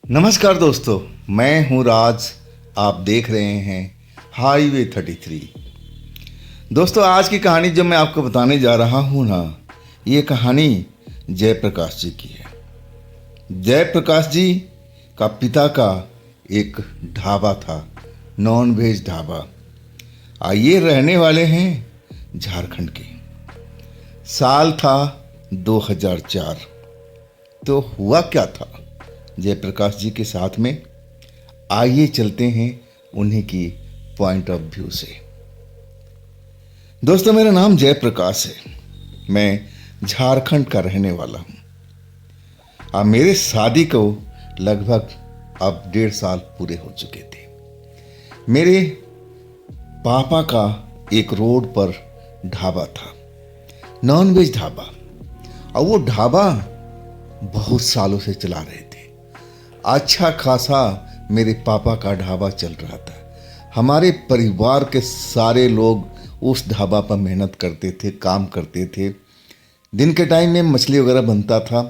नमस्कार दोस्तों, मैं हूं राज। आप देख रहे हैं हाईवे 33। दोस्तों, आज की कहानी जो मैं आपको बताने जा रहा हूं ना, ये कहानी जयप्रकाश जी की है। जयप्रकाश जी का पिता का एक ढाबा था, नॉन वेज ढाबा। ये रहने वाले हैं झारखंड के। साल था 2004। तो हुआ क्या था जयप्रकाश जी के साथ में, आइए चलते हैं उन्हीं की पॉइंट ऑफ व्यू से। दोस्तों, मेरा नाम जयप्रकाश है। मैं झारखंड का रहने वाला हूं। अब मेरे शादी को लगभग अब 1.5 साल पूरे हो चुके थे। मेरे पापा का एक रोड पर ढाबा था, नॉन वेज ढाबा। और वो ढाबा बहुत सालों से चला रहे थे। अच्छा खासा मेरे पापा का ढाबा चल रहा था। हमारे परिवार के सारे लोग उस ढाबा पर मेहनत करते थे, काम करते थे। दिन के टाइम में मछली वगैरह बनता था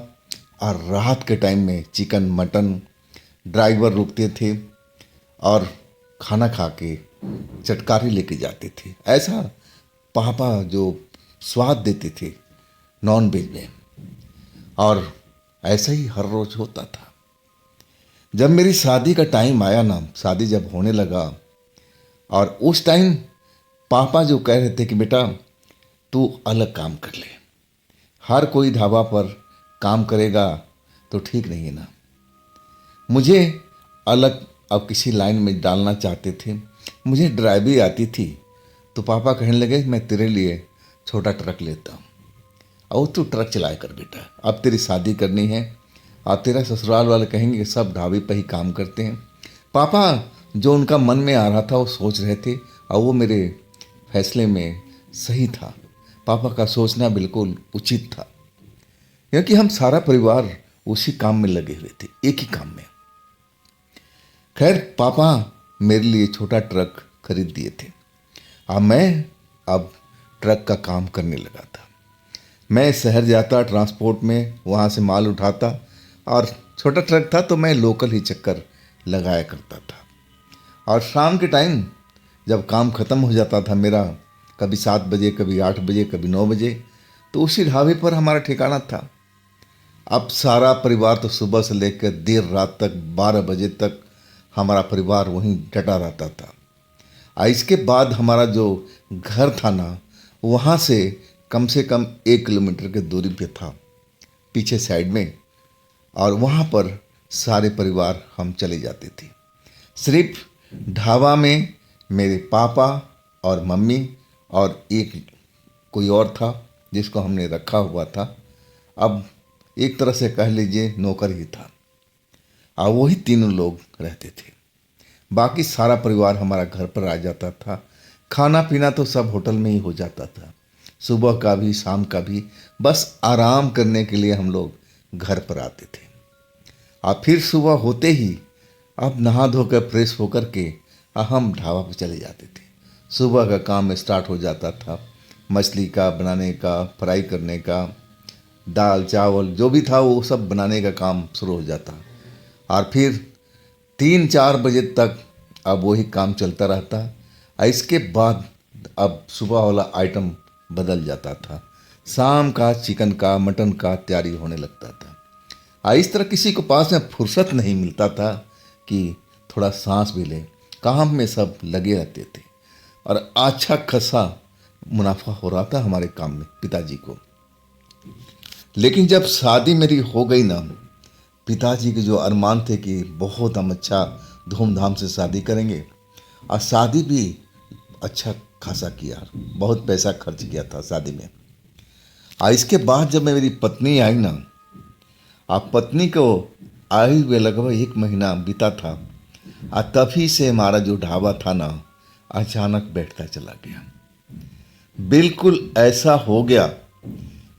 और रात के टाइम में चिकन मटन। ड्राइवर रुकते थे और खाना खा के चटकारी लेके जाते थे। ऐसा पापा जो स्वाद देते थे नॉन वेज में, और ऐसा ही हर रोज होता था। जब मेरी शादी का टाइम आया ना, शादी जब होने लगा, और उस टाइम पापा जो कह रहे थे कि बेटा तू अलग काम कर ले, हर कोई ढाबा पर काम करेगा तो ठीक नहीं है ना। मुझे अलग अब किसी लाइन में डालना चाहते थे। मुझे ड्राइविंग आती थी, तो पापा कहने लगे मैं तेरे लिए छोटा ट्रक लेता हूँ और तू ट्रक चलाया कर बेटा, अब तेरी शादी करनी है और तेरा ससुराल वाले कहेंगे कि सब ढाबे पर ही काम करते हैं। पापा जो उनका मन में आ रहा था वो सोच रहे थे, और वो मेरे फैसले में सही था। पापा का सोचना बिल्कुल उचित था, क्योंकि हम सारा परिवार उसी काम में लगे हुए थे, एक ही काम में। खैर, पापा मेरे लिए छोटा ट्रक खरीद दिए थे और मैं अब ट्रक का काम करने लगा था। मैं शहर जाता ट्रांसपोर्ट में, वहाँ से माल उठाता, और छोटा ट्रक था तो मैं लोकल ही चक्कर लगाया करता था। और शाम के टाइम जब काम ख़त्म हो जाता था मेरा, कभी 7 बजे, कभी 8 बजे, कभी 9 बजे, तो उसी ढाबे पर हमारा ठिकाना था। अब सारा परिवार तो सुबह से लेकर देर रात तक 12 बजे तक हमारा परिवार वहीं डटा रहता था। और इसके बाद हमारा जो घर था ना, वहाँ से कम 1 किलोमीटर की दूरी पे था, पीछे साइड में। और वहाँ पर सारे परिवार हम चले जाते थे। सिर्फ ढाबा में मेरे पापा और मम्मी और एक कोई और था जिसको हमने रखा हुआ था। अब एक तरह से कह लीजिए नौकर ही था, और वही तीनों लोग रहते थे। बाकी सारा परिवार हमारा घर पर आ जाता था। खाना पीना तो सब होटल में ही हो जाता था, सुबह का भी शाम का भी। बस आराम करने के लिए हम लोग घर पर आते थे। और फिर सुबह होते ही अब नहा धोकर फ्रेश होकर के हम ढाबा पर चले जाते थे। सुबह का काम स्टार्ट हो जाता था, मछली का बनाने का, फ्राई करने का, दाल चावल जो भी था वो सब बनाने का काम शुरू हो जाता। और फिर 3-4 बजे तक अब वही काम चलता रहता। और इसके बाद अब सुबह वाला आइटम बदल जाता था, शाम का चिकन का मटन का तैयारी होने लगता था। इस तरह किसी को पास में फुर्सत नहीं मिलता था कि थोड़ा सांस भी लें। काम में सब लगे रहते थे और अच्छा खासा मुनाफा हो रहा था हमारे काम में पिताजी को। लेकिन जब शादी मेरी हो गई ना, पिताजी के जो अरमान थे कि बहुत हम अच्छा धूमधाम से शादी करेंगे, और शादी भी अच्छा खासा किया, बहुत पैसा खर्च किया था शादी में। और इसके बाद जब मेरी पत्नी आई ना, आप पत्नी को आए हुए लगभग 1 महीना बीता था, और तभी से हमारा जो ढाबा था ना अचानक बैठता चला गया। बिल्कुल ऐसा हो गया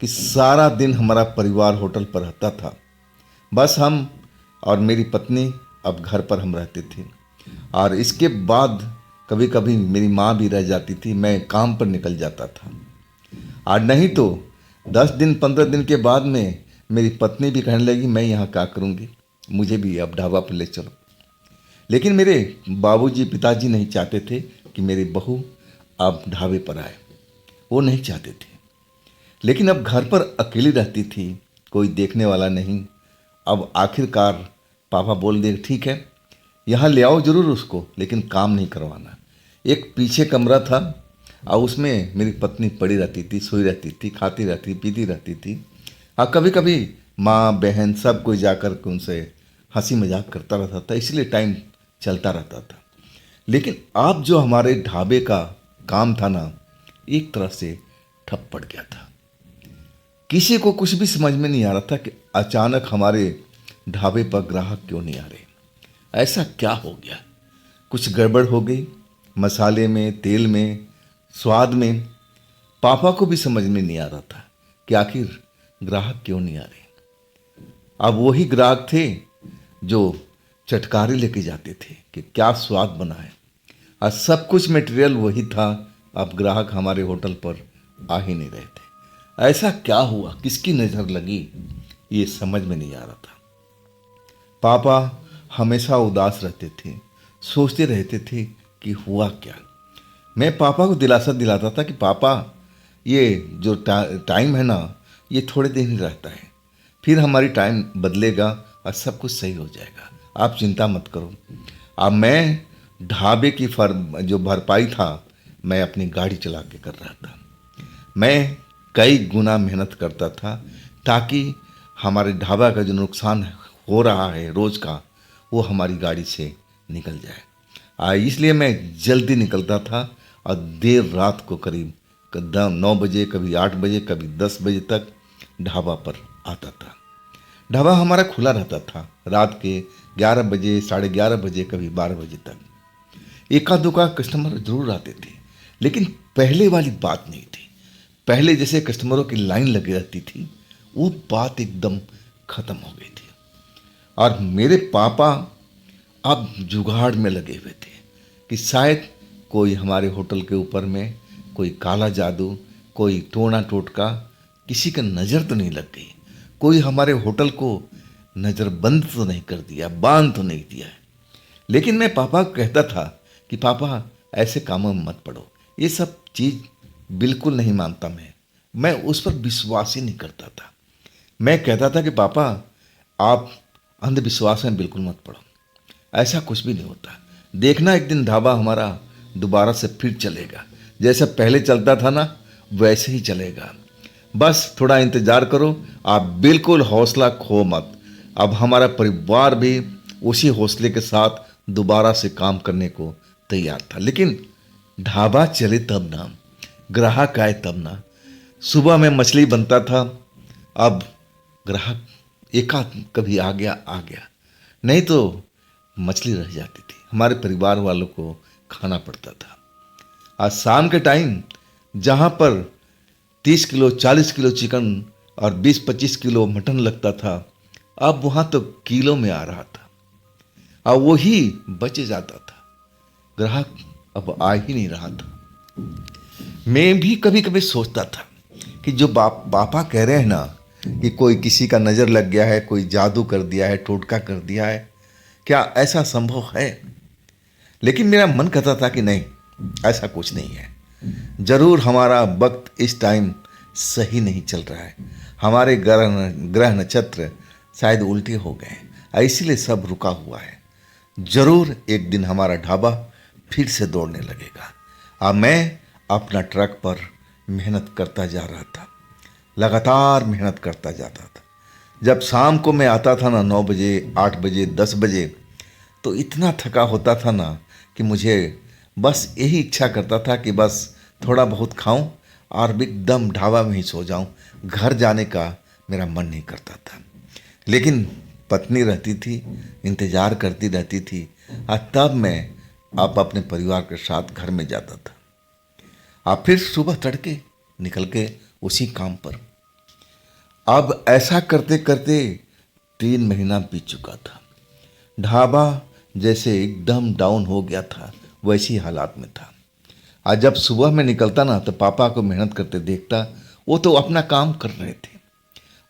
कि सारा दिन हमारा परिवार होटल पर रहता था। बस हम और मेरी पत्नी अब घर पर हम रहते थे। और इसके बाद कभी कभी मेरी माँ भी रह जाती थी, मैं काम पर निकल जाता था। और नहीं तो 10 दिन 15 दिन के बाद में मेरी पत्नी भी कहने लगी मैं यहाँ क्या करूँगी, मुझे भी अब ढाबा पर ले चलो। लेकिन मेरे बाबूजी पिताजी नहीं चाहते थे कि मेरी बहू अब ढाबे पर आए, वो नहीं चाहते थे। लेकिन अब घर पर अकेली रहती थी, कोई देखने वाला नहीं। अब आखिरकार पापा बोल दिए ठीक है, यहाँ ले आओ जरूर उसको, लेकिन काम नहीं करवाना। एक पीछे कमरा था और उसमें मेरी पत्नी पड़ी रहती थी, सोई रहती थी, खाती रहती, पीती रहती थी। हाँ, कभी कभी माँ बहन सब कोई जाकर के उनसे हंसी मजाक करता रहता था, इसलिए टाइम चलता रहता था। लेकिन अब जो हमारे ढाबे का काम था ना, एक तरह से ठप पड़ गया था। किसी को कुछ भी समझ में नहीं आ रहा था कि अचानक हमारे ढाबे पर ग्राहक क्यों नहीं आ रहे, ऐसा क्या हो गया। कुछ गड़बड़ हो गई, मसाले में, तेल में, स्वाद में। पापा को भी समझ में नहीं आ रहा था कि आखिर ग्राहक क्यों नहीं आ रहे। अब वही ग्राहक थे जो चटकारे लेके जाते थे कि क्या स्वाद बना है, और सब कुछ मटेरियल वही था। अब ग्राहक हमारे होटल पर आ ही नहीं रहे थे। ऐसा क्या हुआ, किसकी नज़र लगी, ये समझ में नहीं आ रहा था। पापा हमेशा उदास रहते थे, सोचते रहते थे कि हुआ क्या। मैं पापा को दिलासा दिलाता था कि पापा, ये जो टाइम है ना, ये थोड़े दिन ही रहता है, फिर हमारी टाइम बदलेगा और सब कुछ सही हो जाएगा, आप चिंता मत करो। अब मैं ढाबे की जो भरपाई था, मैं अपनी गाड़ी चला के कर रहा था। मैं कई गुना मेहनत करता था ताकि हमारे ढाबा का जो नुकसान हो रहा है रोज़ का, वो हमारी गाड़ी से निकल जाए। इसलिए मैं जल्दी निकलता था और देर रात को करीब 9 बजे, कभी 8 बजे, कभी 10 बजे तक ढाबा पर आता था। ढाबा हमारा खुला रहता था रात के 11 बजे, 11:30 बजे, कभी 12 बजे तक। एका दुका कस्टमर जरूर आते थे, लेकिन पहले वाली बात नहीं थी। पहले जैसे कस्टमरों की लाइन लगी रहती थी, वो बात एकदम खत्म हो गई थी। और मेरे पापा अब जुगाड़ में लगे हुए थे कि शायद कोई हमारे होटल के ऊपर में कोई काला जादू, कोई टोना टोटका, किसी का नज़र तो नहीं लग गई, कोई हमारे होटल को नज़रबंद तो नहीं कर दिया, बांध तो नहीं दिया है। लेकिन मैं पापा को कहता था कि पापा ऐसे कामों में मत पड़ो, ये सब चीज़ बिल्कुल नहीं मानता मैं उस पर विश्वास ही नहीं करता था। मैं कहता था कि पापा आप अंधविश्वास में बिल्कुल मत पड़ो, ऐसा कुछ भी नहीं होता। देखना एक दिन ढाबा हमारा दोबारा से फिर चलेगा, जैसा पहले चलता था ना वैसे ही चलेगा। बस थोड़ा इंतज़ार करो, आप बिल्कुल हौसला खो मत। अब हमारा परिवार भी उसी हौसले के साथ दोबारा से काम करने को तैयार था। लेकिन ढाबा चले तब ना, ग्राहक आए तब ना। सुबह में मछली बनता था, अब ग्राहक एकाध कभी आ गया, नहीं तो मछली रह जाती थी, हमारे परिवार वालों को खाना पड़ता था। आज शाम के टाइम जहाँ पर 30 किलो 40 किलो चिकन और 20-25 किलो मटन लगता था, अब वहाँ तो किलो में आ रहा था और वही बच जाता था। ग्राहक अब आ ही नहीं रहा था। मैं भी कभी कभी सोचता था कि जो पापा कह रहे हैं ना कि कोई किसी का नज़र लग गया है, कोई जादू कर दिया है, टोटका कर दिया है, क्या ऐसा संभव है? लेकिन मेरा मन कहता था कि नहीं, ऐसा कुछ नहीं है। जरूर हमारा वक्त इस टाइम सही नहीं चल रहा है, हमारे ग्रह नक्षत्र शायद उल्टे हो गए, इसीलिए सब रुका हुआ है। जरूर एक दिन हमारा ढाबा फिर से दौड़ने लगेगा। अब मैं अपना ट्रक पर मेहनत करता जा रहा था, लगातार मेहनत करता जाता था। जब शाम को मैं आता था ना 9 बजे, 8 बजे, 10 बजे, तो इतना थका होता था ना कि मुझे बस यही इच्छा करता था कि बस थोड़ा बहुत खाऊं और एकदम ढाबा में ही सो जाऊं। घर जाने का मेरा मन नहीं करता था। लेकिन पत्नी रहती थी, इंतज़ार करती रहती थी, और तब मैं आप अपने परिवार के साथ घर में जाता था। आप फिर सुबह तड़के निकल के उसी काम पर। अब ऐसा करते करते 3 महीना बीत चुका था। ढाबा जैसे एकदम डाउन हो गया था, वैसी हालात में था। आज जब सुबह में निकलता ना तो पापा को मेहनत करते देखता, वो तो अपना काम कर रहे थे।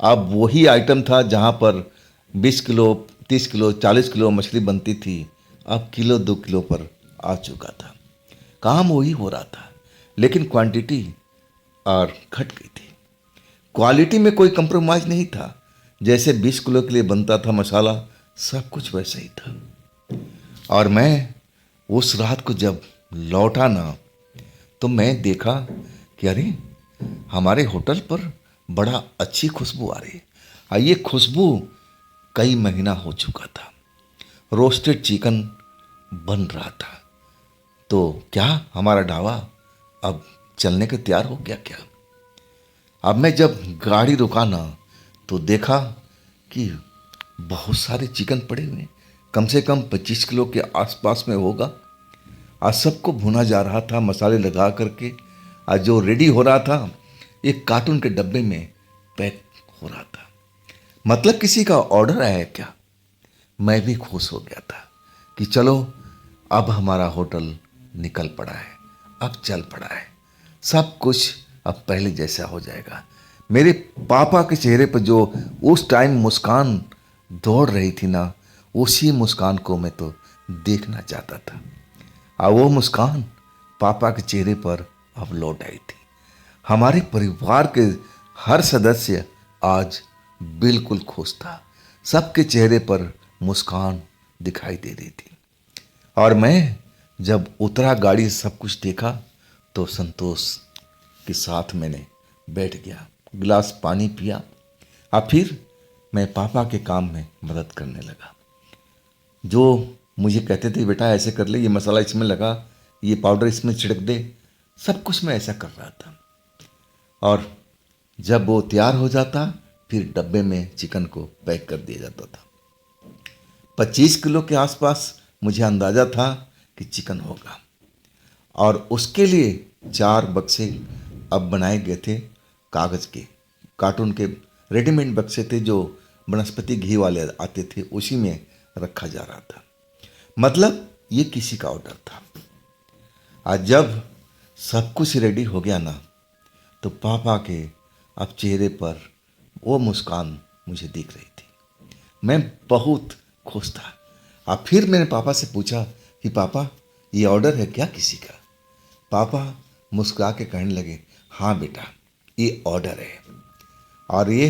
अब वही आइटम था जहाँ पर 20 किलो 30 किलो 40 किलो मछली बनती थी, अब किलो 2 किलो पर आ चुका था। काम वही हो रहा था, लेकिन क्वांटिटी और घट गई थी। क्वालिटी में कोई कंप्रोमाइज नहीं था। जैसे 20 किलो के लिए बनता था मसाला, सब कुछ वैसा ही था। और मैं उस रात को जब लौटा ना, तो मैं देखा कि अरे, हमारे होटल पर बड़ा अच्छी खुशबू आ रही है। और ये खुशबू कई महीना हो चुका था। रोस्टेड चिकन बन रहा था। तो क्या हमारा ढाबा अब चलने के तैयार हो गया क्या? अब मैं जब गाड़ी रुका ना, तो देखा कि बहुत सारे चिकन पड़े हुए हैं, कम से कम 25 किलो के आसपास में होगा। आज सबको भुना जा रहा था मसाले लगा करके। आज जो रेडी हो रहा था, एक कार्टून के डब्बे में पैक हो रहा था। मतलब किसी का ऑर्डर आया है क्या? मैं भी खुश हो गया था कि चलो, अब हमारा होटल निकल पड़ा है, अब चल पड़ा है। सब कुछ अब पहले जैसा हो जाएगा। मेरे पापा के चेहरे पर जो उस टाइम मुस्कान दौड़ रही थी ना, उसी मुस्कान को मैं तो देखना चाहता था। और वो मुस्कान पापा के चेहरे पर अब लौट आई थी। हमारे परिवार के हर सदस्य आज बिल्कुल खुश था। सबके चेहरे पर मुस्कान दिखाई दे रही थी। और मैं जब उतरा गाड़ी से सब कुछ देखा, तो संतोष के साथ मैंने बैठ गया, गिलास पानी पिया और फिर मैं पापा के काम में मदद करने लगा। जो मुझे कहते थे, बेटा ऐसे कर ले, ये मसाला इसमें लगा, ये पाउडर इसमें छिड़क दे, सब कुछ मैं ऐसा कर रहा था। और जब वो तैयार हो जाता, फिर डब्बे में चिकन को पैक कर दिया जाता था। 25 किलो के आसपास मुझे अंदाज़ा था कि चिकन होगा। और उसके लिए 4 बक्से अब बनाए गए थे, कागज़ के, कार्टून के रेडीमेड बक्से थे जो वनस्पति घी वाले आते थे, उसी में रखा जा रहा था। मतलब ये किसी का ऑर्डर था। आज जब सब कुछ रेडी हो गया ना, तो पापा के अब चेहरे पर वो मुस्कान मुझे दिख रही थी। मैं बहुत खुश था। अब फिर मैंने पापा से पूछा कि पापा, ये ऑर्डर है क्या किसी का? पापा मुस्कुरा के कहने लगे, हाँ बेटा, ये ऑर्डर है और ये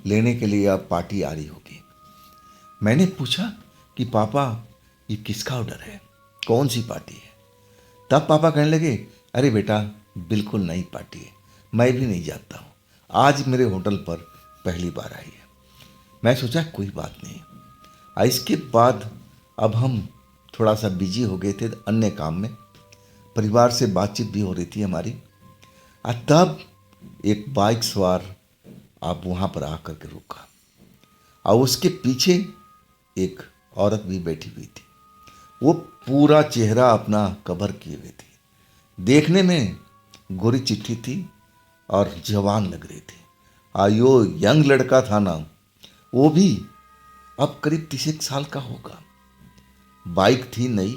लेने के लिए अब पार्टी आ रही होगी। मैंने पूछा कि पापा, ये किसका ऑर्डर है, कौन सी पार्टी है? तब पापा कहने लगे, अरे बेटा, बिल्कुल नई पार्टी है, मैं भी नहीं जानता हूँ, आज मेरे होटल पर पहली बार आई है। मैं सोचा कोई बात नहीं। इसके बाद अब हम थोड़ा सा बिजी हो गए थे अन्य काम में, परिवार से बातचीत भी हो रही थी हमारी। और तब एक बाइक सवार आप वहाँ पर आकर के रुका और उसके पीछे एक औरत भी बैठी हुई थी। वो पूरा चेहरा अपना कवर किए हुए थी, देखने में गोरी चिट्ठी थी और जवान लग रही थी। यो यंग लड़का था ना, वो भी अब करीब 30 साल का होगा। बाइक थी नई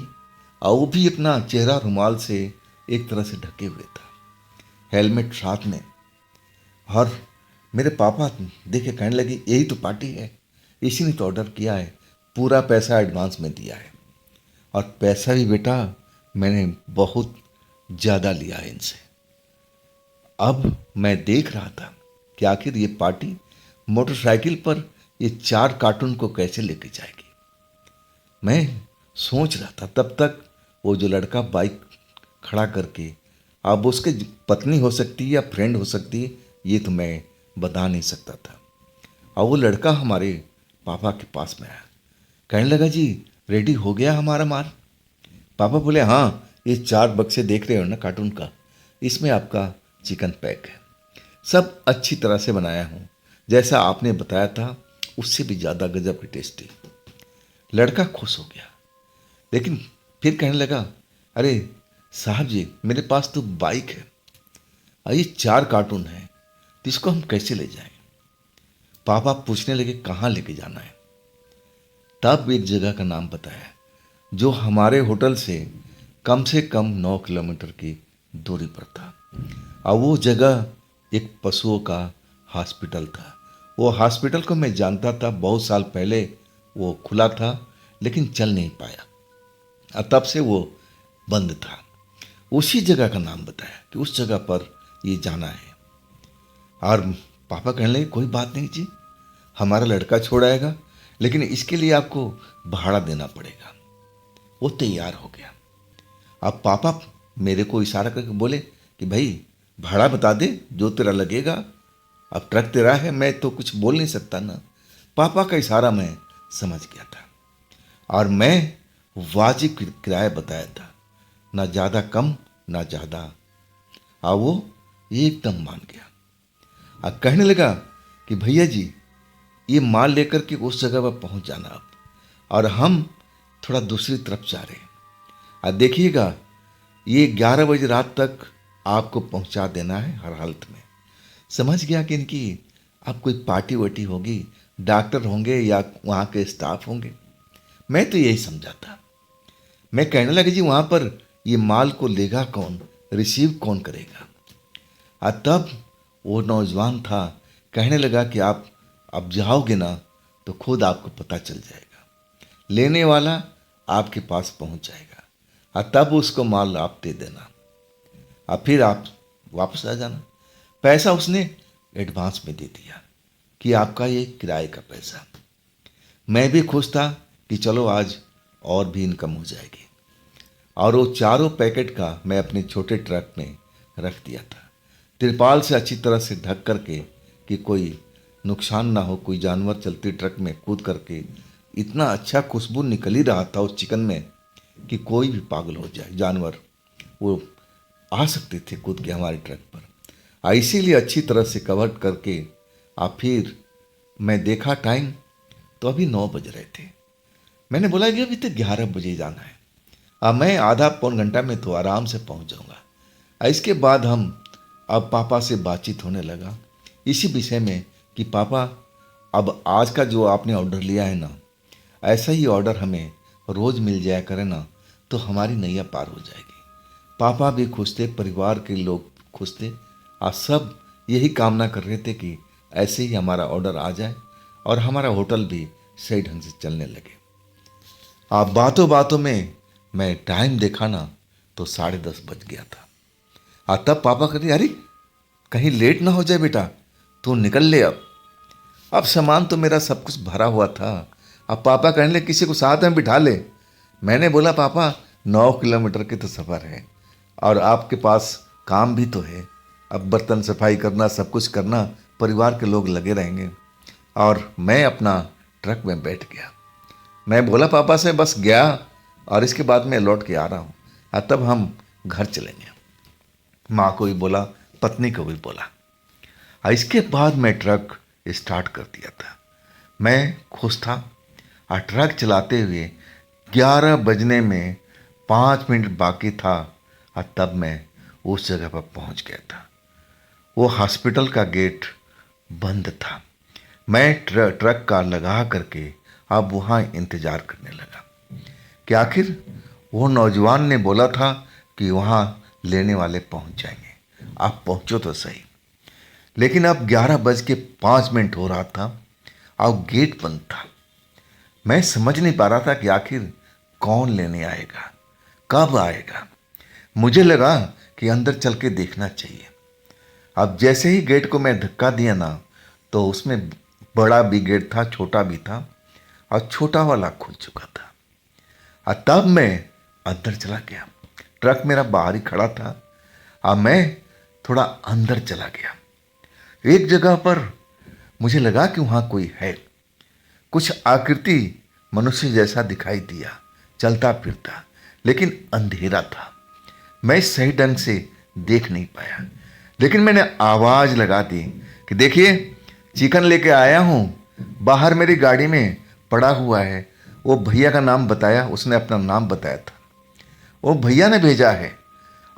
और वो भी अपना चेहरा रुमाल से एक तरह से ढके हुए था, हेलमेट साथ में। और मेरे पापा देखे कहने लगे, यही तो पार्टी है, इसी ने तो ऑर्डर किया है, पूरा पैसा एडवांस में दिया है। और पैसा भी बेटा मैंने बहुत ज़्यादा लिया है इनसे। अब मैं देख रहा था कि आखिर ये पार्टी मोटरसाइकिल पर ये 4 कार्टून को कैसे लेके जाएगी। मैं सोच रहा था, तब तक वो जो लड़का बाइक खड़ा करके, अब उसके पत्नी हो सकती है या फ्रेंड हो सकती है, ये तो मैं बता नहीं सकता था। और वो लड़का हमारे पापा के पास में आया, कहने लगा, जी रेडी हो गया हमारा माल? पापा बोले, हाँ, ये 4 बक्से देख रहे हो ना कार्टून का, इसमें आपका चिकन पैक है, सब अच्छी तरह से बनाया हूँ, जैसा आपने बताया था उससे भी ज़्यादा गजब की टेस्टी। लड़का खुश हो गया, लेकिन फिर कहने लगा, अरे साहब जी, मेरे पास तो बाइक है और ये 4 कार्टून है, तो इसको हम कैसे ले जाएं? पापा पूछने लगे, कहाँ लेके जाना है? तब एक जगह का नाम बताया जो हमारे होटल से कम 9 किलोमीटर की दूरी पर था। और वो जगह एक पशुओं का हॉस्पिटल था। वो हॉस्पिटल को मैं जानता था, बहुत साल पहले वो खुला था लेकिन चल नहीं पाया और तब से वो बंद था। उसी जगह का नाम बताया कि उस जगह पर ये जाना है। और पापा कहने लगे कोई बात नहीं जी, हमारा लड़का छोड़ आएगा, लेकिन इसके लिए आपको भाड़ा देना पड़ेगा। वो तैयार हो गया। अब पापा मेरे को इशारा करके बोले कि भाई भाड़ा बता दे जो तेरा लगेगा, अब ट्रक तेरा है, मैं तो कुछ बोल नहीं सकता ना। पापा का इशारा मैं समझ गया था और मैं वाजिब किराया बताया था, ना ज़्यादा कम ना ज़्यादा। और वो एकदम मान गया और कहने लगा कि भैया जी ये माल लेकर के उस जगह पर पहुंच जाना आप, और हम थोड़ा दूसरी तरफ जा रहे हैं। और देखिएगा ये 11 बजे रात तक आपको पहुंचा देना है हर हालत में। समझ गया कि इनकी अब कोई पार्टी वार्टी होगी, डॉक्टर होंगे या वहाँ के स्टाफ होंगे। मैं तो यही समझा था। मैं कहने लगा जी वहाँ पर ये माल को लेगा कौन, रिसीव कौन करेगा। और तब वो नौजवान था, कहने लगा कि आप अब जाओगे ना तो खुद आपको पता चल जाएगा, लेने वाला आपके पास पहुंच जाएगा और तब उसको माल आप दे देना और फिर आप वापस आ जाना। पैसा उसने एडवांस में दे दिया कि आपका ये किराए का पैसा। मैं भी खुश था कि चलो आज और भी इनकम हो जाएगी। और वो चारों पैकेट का मैं अपने छोटे ट्रक में रख दिया था, तिरपाल से अच्छी तरह से ढक करके कि कोई नुकसान ना हो, कोई जानवर चलती ट्रक में कूद करके। इतना अच्छा खुशबू निकल ही रहा था उस चिकन में कि कोई भी पागल हो जाए, जानवर वो आ सकते थे कूद के हमारे ट्रक पर। इसीलिए अच्छी तरह से कवर करके फिर मैं देखा टाइम तो अभी 9 बज रहे थे। मैंने बोला कि अभी तो 11 बजे जाना है, अब मैं आधा पौन घंटा में तो आराम से पहुंच जाऊंगा। इसके बाद हम अब पापा से बातचीत होने लगा इसी विषय में कि पापा अब आज का जो आपने ऑर्डर लिया है ना, ऐसा ही ऑर्डर हमें रोज़ मिल जाया करे ना तो हमारी नैया पार हो जाएगी। पापा भी खुश थे, परिवार के लोग खुश थे और सब यही कामना कर रहे थे कि ऐसे ही हमारा ऑर्डर आ जाए और हमारा होटल भी सही ढंग से चलने लगे। आप बातों बातों में मैं टाइम देखा ना तो 10:30 बज गया था। तब पापा कहते अरे कहीं लेट ना हो जाए बेटा, तू निकल ले अब सामान तो मेरा सब कुछ भरा हुआ था। अब पापा कहने लगे किसी को साथ में बिठा ले। मैंने बोला पापा 9 किलोमीटर की तो सफ़र है और आपके पास काम भी तो है, अब बर्तन सफाई करना, सब कुछ करना, परिवार के लोग लगे रहेंगे। और मैं अपना ट्रक में बैठ गया। मैं बोला पापा से बस गया और इसके बाद मैं लौट के आ रहा हूँ और तब हम घर चलेंगे। माँ को भी बोला, पत्नी को भी बोला। और इसके बाद मैं ट्रक स्टार्ट कर दिया था। मैं खुश था और ट्रक चलाते हुए 11 बजने में 5 मिनट बाकी था और तब मैं उस जगह पर पहुंच गया था। वो हॉस्पिटल का गेट बंद था। मैं ट्रक का लगा करके अब वहाँ इंतज़ार करने लगा कि आखिर वो नौजवान ने बोला था कि वहाँ लेने वाले पहुँच जाएंगे, आप पहुँचो तो सही। लेकिन अब 11:05 हो रहा था और गेट बंद था। मैं समझ नहीं पा रहा था कि आखिर कौन लेने आएगा, कब आएगा। मुझे लगा कि अंदर चल के देखना चाहिए। अब जैसे ही गेट को मैं धक्का दिया ना तो उसमें बड़ा भी गेट था, छोटा भी था और छोटा वाला खुल चुका था। और तब मैं अंदर चला गया। ट्रक मेरा बाहर ही खड़ा था और मैं थोड़ा अंदर चला गया। एक जगह पर मुझे लगा कि वहाँ कोई है। कुछ आकृति मनुष्य जैसा दिखाई दिया, चलता फिरता, लेकिन अंधेरा था। मैं सही ढंग से देख नहीं पाया, लेकिन मैंने आवाज़ लगा दी कि देखिए चिकन लेके आया हूँ, बाहर मेरी गाड़ी में पड़ा हुआ है। वो भैया का नाम बताया, उसने अपना नाम बताया था, वो भैया ने भेजा है।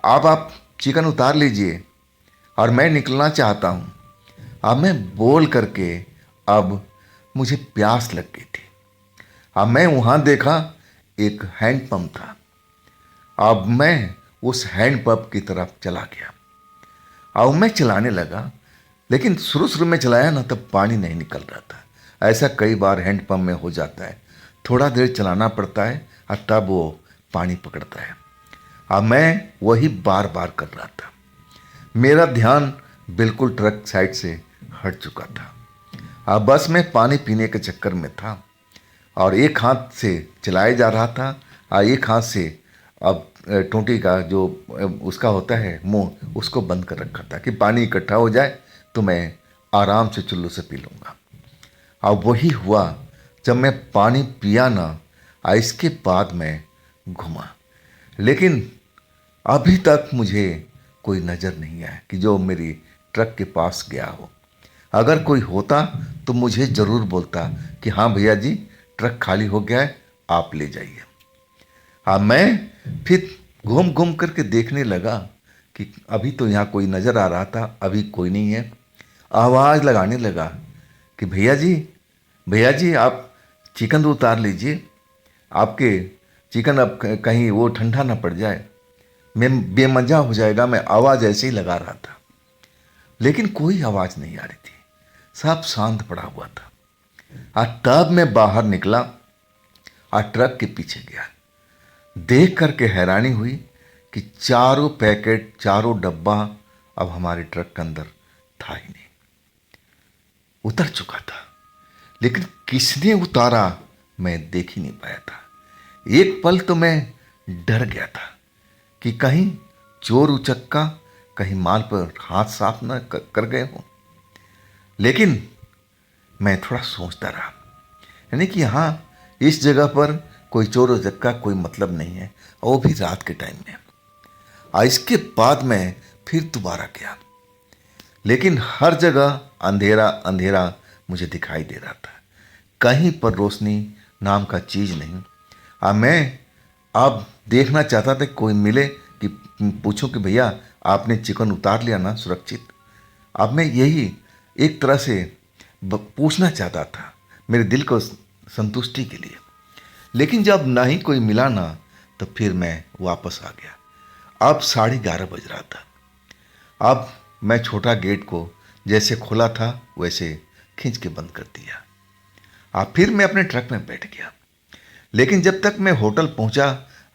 आप चिकन उतार लीजिए और मैं निकलना चाहता हूँ। अब मैं बोल करके अब मुझे प्यास लग गई थी। अब मैं वहाँ देखा एक हैंडपम्प था। अब मैं उस हैंडपम्प की तरफ चला गया। अब मैं चलाने लगा, लेकिन शुरू शुरू में चलाया ना तब पानी नहीं निकल रहा था। ऐसा कई बार हैंडपम्प में हो जाता है, थोड़ा देर चलाना पड़ता है और तब वो पानी पकड़ता है। अब मैं वही बार बार कर रहा था। मेरा ध्यान बिल्कुल ट्रक साइड से हट चुका था। अब बस मैं पानी पीने के चक्कर में था और एक हाथ से चलाया जा रहा था और एक हाथ से अब टोंटी का जो उसका होता है मुंह, उसको बंद कर रखा था कि पानी इकट्ठा हो जाए तो मैं आराम से चुल्लू से पी लूँगा। अब वही हुआ जब मैं पानी पिया ना, इसके बाद मैं घूमा, लेकिन अभी तक मुझे कोई नज़र नहीं आया कि जो मेरी ट्रक के पास गया हो। अगर कोई होता तो मुझे ज़रूर बोलता कि हाँ भैया जी, ट्रक खाली हो गया है, आप ले जाइए। हाँ, मैं फिर घूम घूम करके देखने लगा कि अभी तो यहाँ कोई नज़र आ रहा था, अभी कोई नहीं है। आवाज़ लगाने लगा कि भैया जी आप चिकन तो उतार लीजिए, आपके चिकन अब कहीं वो ठंडा ना पड़ जाए, मैं बेमजा हो जाएगा। मैं आवाज़ ऐसे ही लगा रहा था, लेकिन कोई आवाज़ नहीं आ रही थी, सब शांत पड़ा हुआ था। और तब मैं बाहर निकला और ट्रक के पीछे गया। देख करके हैरानी हुई कि चारों पैकेट, चारों डब्बा अब हमारे ट्रक के अंदर था ही नहीं, उतर चुका था। लेकिन किसने उतारा मैं देख ही नहीं पाया था। एक पल तो मैं डर गया था कि कहीं चोर उचक्का कहीं माल पर हाथ साफ न कर गए हो। लेकिन मैं थोड़ा सोचता रहा, यानी कि हाँ, इस जगह पर कोई चोर उचक्का कोई मतलब नहीं है, और वो भी रात के टाइम में। इसके बाद मैं फिर दोबारा गया, लेकिन हर जगह अंधेरा अंधेरा मुझे दिखाई दे रहा था, कहीं पर रोशनी नाम का चीज़ नहीं। मैं अब देखना चाहता था कोई मिले कि पूछूं कि भैया आपने चिकन उतार लिया ना सुरक्षित। अब मैं यही एक तरह से पूछना चाहता था, मेरे दिल को संतुष्टि के लिए। लेकिन जब ना ही कोई मिला ना, तो फिर मैं वापस आ गया। अब 11:30 बज रहा था। अब मैं छोटा गेट को जैसे खोला था वैसे खींच के बंद कर दिया। अब फिर मैं अपने ट्रक में बैठ गया। लेकिन जब तक मैं होटल पहुंचा,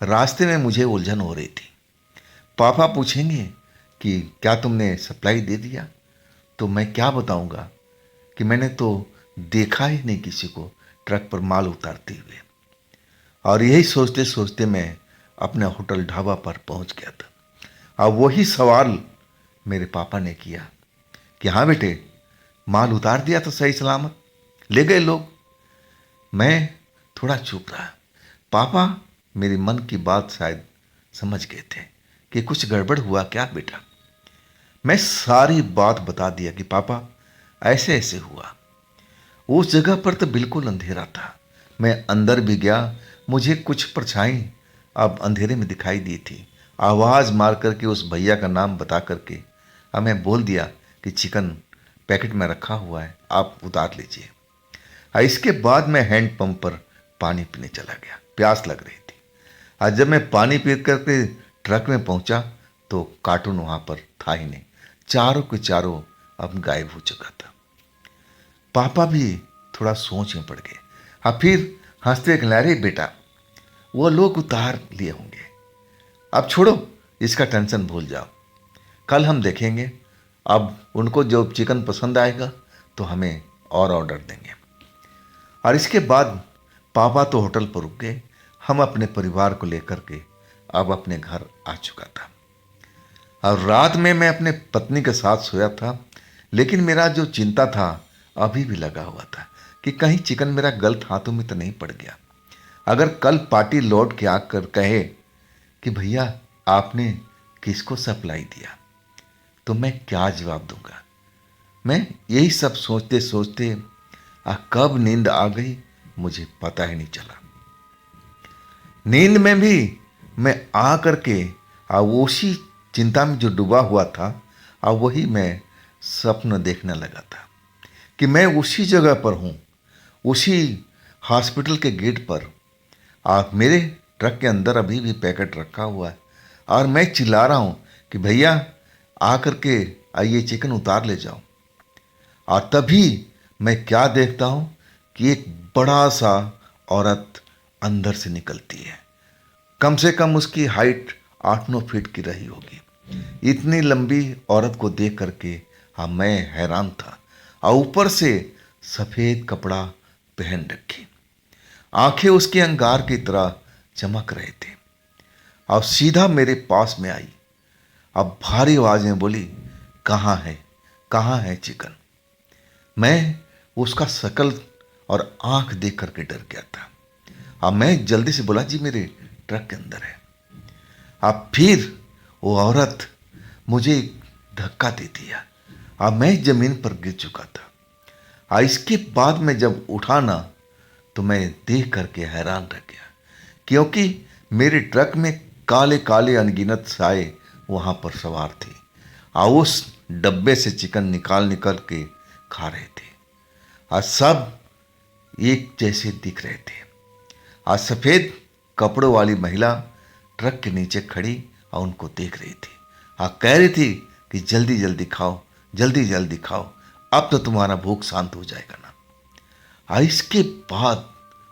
रास्ते में मुझे उलझन हो रही थी। पापा पूछेंगे कि क्या तुमने सप्लाई दे दिया, तो मैं क्या बताऊंगा कि मैंने तो देखा ही नहीं किसी को ट्रक पर माल उतारते हुए। और यही सोचते सोचते मैं अपने होटल ढाबा पर पहुंच गया था। अब वही सवाल मेरे पापा ने किया कि हाँ बेटे, माल उतार दिया तो सही सलामत, ले गए लोग। मैं थोड़ा चुप रहा। पापा मेरे मन की बात शायद समझ गए थे कि कुछ गड़बड़ हुआ क्या बेटा। मैं सारी बात बता दिया कि पापा ऐसे ऐसे हुआ। उस जगह पर तो बिल्कुल अंधेरा था। मैं अंदर भी गया, मुझे कुछ परछाई अब अंधेरे में दिखाई दी थी। आवाज़ मार करके उस भैया का नाम बता करके अब मैं बोल दिया कि चिकन पैकेट में रखा हुआ है, आप उतार लीजिए। इसके बाद मैं हैंड पंप पर पानी पीने चला गया, प्यास लग रही थी। आज जब मैं पानी पी करके ट्रक में पहुंचा तो कार्टून वहाँ पर था ही नहीं, चारों के चारों अब गायब हो चुका था। पापा भी थोड़ा सोच में पड़ गए। फिर हंसते खिलारे, बेटा वो लोग उतार लिए होंगे, अब छोड़ो, इसका टेंशन भूल जाओ, कल हम देखेंगे, अब उनको जो चिकन पसंद आएगा तो हमें और ऑर्डर देंगे। और इसके बाद पापा तो होटल पर रुक गए। हम अपने परिवार को लेकर के अब अपने घर आ चुका था। और रात में मैं अपने पत्नी के साथ सोया था, लेकिन मेरा जो चिंता था अभी भी लगा हुआ था कि कहीं चिकन मेरा गलत हाथों में तो नहीं पड़ गया। अगर कल पार्टी लौट के आकर कहे कि भैया आपने किसको सप्लाई दिया, तो मैं क्या जवाब दूंगा। मैं यही सब सोचते सोचते कब नींद आ गई मुझे पता ही नहीं चला। नींद में भी मैं आ करके उसी चिंता में जो डूबा हुआ था, वही मैं स्वप्न देखने लगा था कि मैं उसी जगह पर हूँ, उसी हॉस्पिटल के गेट पर। मेरे ट्रक के अंदर अभी भी पैकेट रखा हुआ है और मैं चिल्ला रहा हूँ कि भैया आ करके आइए चिकन उतार ले जाओ। और तभी मैं क्या देखता हूँ कि एक बड़ा सा औरत अंदर से निकलती है। कम से कम उसकी हाइट 8-9 फीट की रही होगी। इतनी लंबी औरत को देख करके मैं हैरान था। और ऊपर से सफ़ेद कपड़ा पहन रखी, आंखें उसके अंगार की तरह चमक रहे थे। अब सीधा मेरे पास में आई। अब भारी आवाज में बोली, कहाँ है चिकन? मैं उसका शकल और आंख देख करके डर गया था। अब मैं जल्दी से बोला, जी मेरे ट्रक के अंदर है। अब फिर वो औरत मुझे धक्का दे दिया। अब मैं जमीन पर गिर चुका था। इसके बाद में जब उठा ना, तो मैं देख करके हैरान रह गया, क्योंकि मेरे ट्रक में काले काले अनगिनत साए वहाँ पर सवार थे और उस डब्बे से चिकन निकाल निकाल के खा रहे थे। आज सब एक जैसे दिख रहे थे। आज सफ़ेद कपड़ों वाली महिला ट्रक के नीचे खड़ी और उनको देख रही थी। कह रही थी कि जल्दी जल्दी खाओ, जल्दी जल्दी खाओ, अब तो तुम्हारा भूख शांत हो जाएगा ना। इसके बाद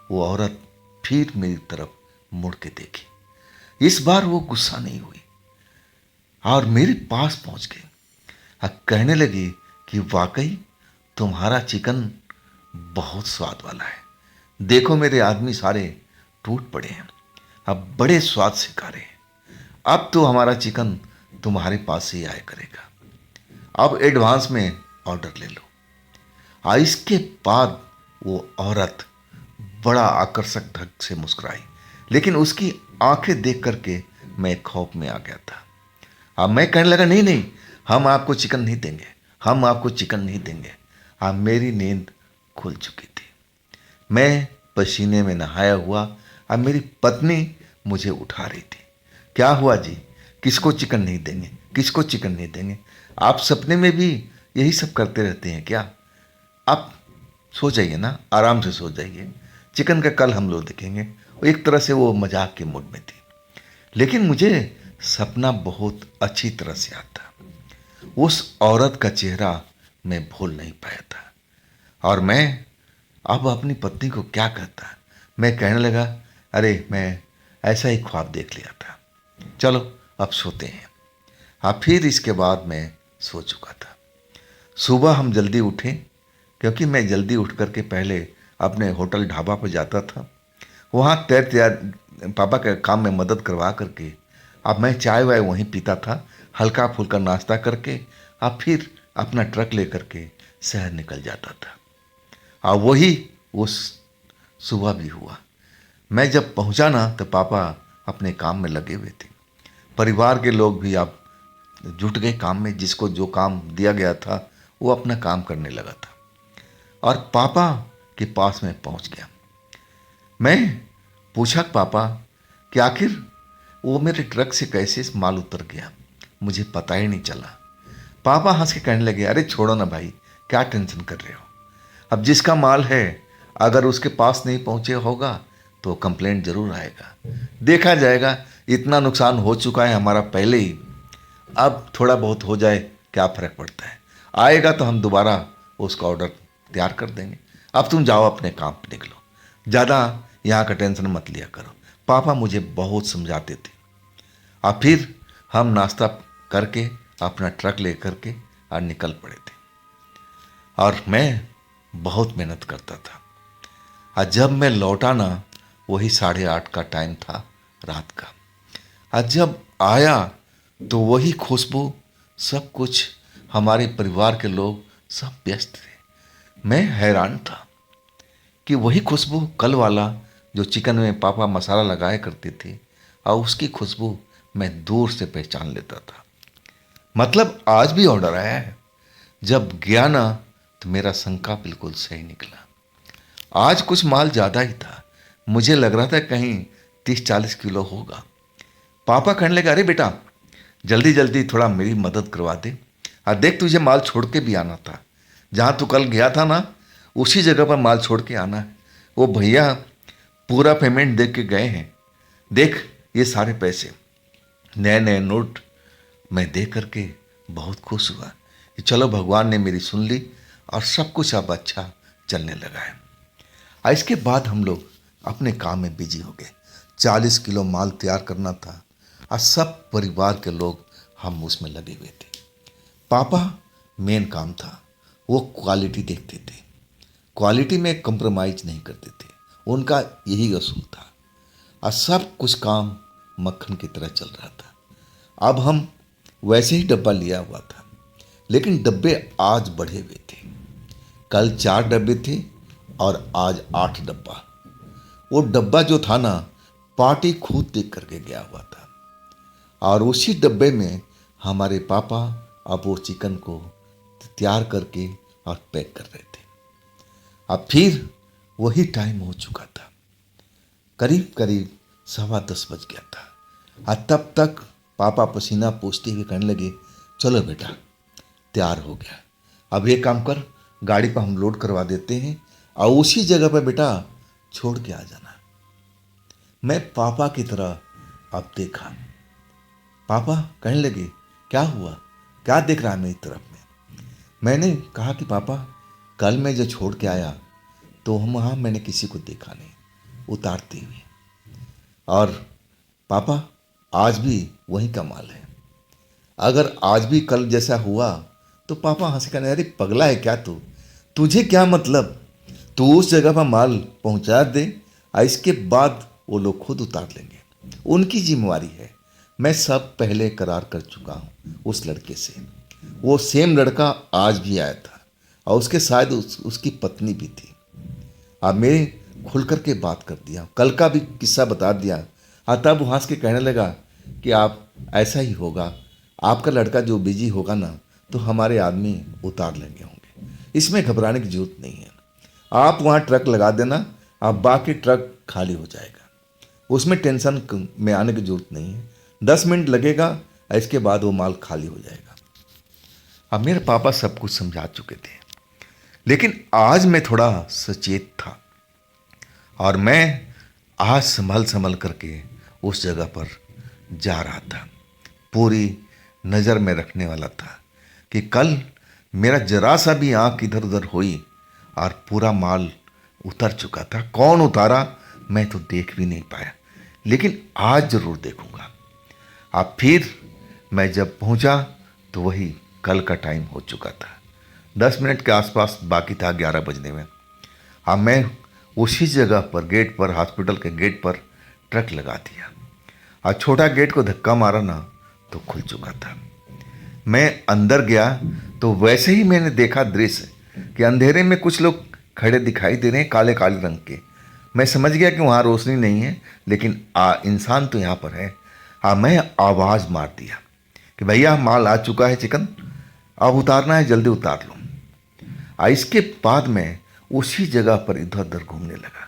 वो औरत फिर मेरी तरफ मुड़ के देखी। इस बार वो गुस्सा नहीं हुई और मेरे पास पहुंच गई। कहने लगी कि वाकई तुम्हारा चिकन बहुत स्वाद वाला है। देखो मेरे आदमी सारे टूट पड़े हैं, अब बड़े स्वाद से खा रहे हैं। अब तो हमारा चिकन तुम्हारे पास ही आया करेगा, अब एडवांस में ऑर्डर ले लो। इसके बाद वो औरत बड़ा आकर्षक ढंग से मुस्कुराई, लेकिन उसकी आंखें देख करके मैं खौफ में आ गया था। अब मैं कहने लगा, नहीं नहीं, हम आपको चिकन नहीं देंगे, हम आपको चिकन नहीं देंगे। अब मेरी नींद खुल चुकी थी। मैं पसीने में नहाया हुआ, अब मेरी पत्नी मुझे उठा रही थी। क्या हुआ जी, किसको चिकन नहीं देंगे, किसको चिकन नहीं देंगे? आप सपने में भी यही सब करते रहते हैं क्या? आप सो जाइए ना, आराम से सो जाइए, चिकन का कल हम लोग देखेंगे। एक तरह से वो मजाक के मूड में थी, लेकिन मुझे सपना बहुत अच्छी तरह से आता। उस औरत का चेहरा मैं भूल नहीं पाया था। और मैं अब अपनी पत्नी को क्या कहता। मैं कहने लगा, अरे मैं ऐसा ही ख्वाब देख लिया था, चलो अब सोते हैं। फिर इसके बाद मैं सो चुका था। सुबह हम जल्दी उठे, क्योंकि मैं जल्दी उठ करके पहले अपने होटल ढाबा पर जाता था। वहाँ तैयार पापा के काम में मदद करवा करके अब मैं चाय वाय वहीं पीता था, हल्का फुल्का नाश्ता करके अब फिर अपना ट्रक लेकर के शहर निकल जाता था। और वही उस सुबह भी हुआ। मैं जब पहुंचा ना, तो पापा अपने काम में लगे हुए थे। परिवार के लोग भी अब जुट गए काम में। जिसको जो काम दिया गया था वो अपना काम करने लगा था। और पापा के पास में पहुंच गया। मैं पूछा पापा कि आखिर वो मेरे ट्रक से कैसे माल उतर गया, मुझे पता ही नहीं चला। पापा हंस के कहने लगे, अरे छोड़ो ना भाई, क्या टेंशन कर रहे हो। अब जिसका माल है, अगर उसके पास नहीं पहुंचे होगा तो कंप्लेंट जरूर आएगा, देखा जाएगा। इतना नुकसान हो चुका है हमारा पहले ही, अब थोड़ा बहुत हो जाए क्या फ़र्क पड़ता है। आएगा तो हम दोबारा उसका ऑर्डर तैयार कर देंगे। अब तुम जाओ अपने काम पर निकलो, ज़्यादा यहाँ का टेंशन मत लिया करो। पापा मुझे बहुत समझाते थे। और फिर हम नाश्ता करके अपना ट्रक ले करके और निकल पड़े थे। और मैं बहुत मेहनत करता था। और जब मैं लौटा ना, वही 8:30 का टाइम था रात का। और जब आया तो वही खुशबू, सब कुछ, हमारे परिवार के लोग सब व्यस्त थे। मैं हैरान था कि वही खुशबू, कल वाला जो चिकन में पापा मसाला लगाया करते थे, और उसकी खुशबू मैं दूर से पहचान लेता था। मतलब आज भी ऑर्डर आया है। जब गया ना, तो मेरा शंका बिल्कुल सही निकला। आज कुछ माल ज़्यादा ही था। मुझे लग रहा था कहीं 30-40 किलो होगा। पापा कहने लगे, अरे बेटा जल्दी जल्दी थोड़ा मेरी मदद करवा दे, और देख तुझे माल छोड़ के भी आना था। जहाँ तू कल गया था ना, उसी जगह पर माल छोड़ के आना है। वो भैया पूरा पेमेंट दे के गए हैं। देख ये सारे पैसे, नए नए नोट। मैं देख करके बहुत खुश हुआ कि चलो भगवान ने मेरी सुन ली और सब कुछ अब अच्छा चलने लगा है। इसके बाद हम लोग अपने काम में बिजी हो गए। 40 किलो माल तैयार करना था और सब परिवार के लोग हम उसमें लगे हुए थे। पापा मेन काम था, वो क्वालिटी देखते थे, क्वालिटी में कंप्रोमाइज नहीं करते थे, उनका यही असूल था और सब कुछ काम मक्खन की तरह चल रहा था। अब हम वैसे ही डब्बा लिया हुआ था, लेकिन डब्बे आज बढ़े हुए थे। कल 4 डब्बे थे और आज 8 डब्बा। वो डब्बा जो था ना, पार्टी खुद देख करके गया हुआ था और उसी डब्बे में हमारे पापा अब वो चिकन को तैयार करके और पैक कर रहे थे। अब फिर वही टाइम हो चुका था, करीब करीब 10:15 बज गया था और तब तक पापा पसीना पोंछते हुए कहने लगे, चलो बेटा तैयार हो गया, अब ये काम कर, गाड़ी पर हम लोड करवा देते हैं और उसी जगह पर बेटा छोड़ के आ जाना। मैं पापा की तरह अब देखा। पापा कहने लगे, क्या हुआ, क्या देख रहा है मेरी तरफ में? मैंने कहा कि पापा कल मैं जो छोड़ के आया तो वहाँ मैंने किसी को देखा नहीं उतारते हुए, और पापा आज भी वही का माल है। अगर आज भी कल जैसा हुआ तो पापा हंस के कहने, अरे पगला है क्या तू, तुझे क्या मतलब, तू उस जगह पर माल पहुंचा दे और इसके बाद वो लोग खुद उतार लेंगे, उनकी जिम्मेवारी है। मैं सब पहले करार कर चुका हूँ उस लड़के से। वो सेम लड़का आज भी आया था और उसके शायद उसकी पत्नी भी थी। अब मैंने खुल कर के बात कर दिया, कल का भी किस्सा बता दिया और तब वो हंस के कहने लगा कि आप ऐसा ही होगा, आपका लड़का जो बिजी होगा ना तो हमारे आदमी उतार लेंगे होंगे, इसमें घबराने की जरूरत नहीं है। आप वहाँ ट्रक लगा देना, अब बाकी ट्रक खाली हो जाएगा, उसमें टेंशन में आने की जरूरत नहीं है। 10 मिनट लगेगा, इसके बाद वो माल खाली हो जाएगा। अब मेरे पापा सब कुछ समझा चुके थे, लेकिन आज मैं थोड़ा सचेत था और मैं आज संभल संभल करके उस जगह पर जा रहा था। पूरी नज़र में रखने वाला था कि कल मेरा जरा सा भी आंख इधर उधर हुई और पूरा माल उतर चुका था। कौन उतारा मैं तो देख भी नहीं पाया, लेकिन आज ज़रूर देखूंगा। अब फिर मैं जब पहुंचा तो वही कल का टाइम हो चुका था। 10 मिनट के आसपास बाकी था 11 बजने में। अब मैं उसी जगह पर गेट पर, हॉस्पिटल के गेट पर ट्रक लगा दिया और छोटा गेट को धक्का मारा ना तो खुल चुका था। मैं अंदर गया तो वैसे ही मैंने देखा दृश्य कि अंधेरे में कुछ लोग खड़े दिखाई दे रहे हैं, काले काले रंग के। मैं समझ गया कि वहाँ रोशनी नहीं है, लेकिन इंसान तो यहाँ पर है। मैं आवाज़ मार दिया कि भैया माल आ चुका है, चिकन अब उतारना है, जल्दी उतार लो। इसके बाद मैं उसी जगह पर इधर उधर घूमने लगा।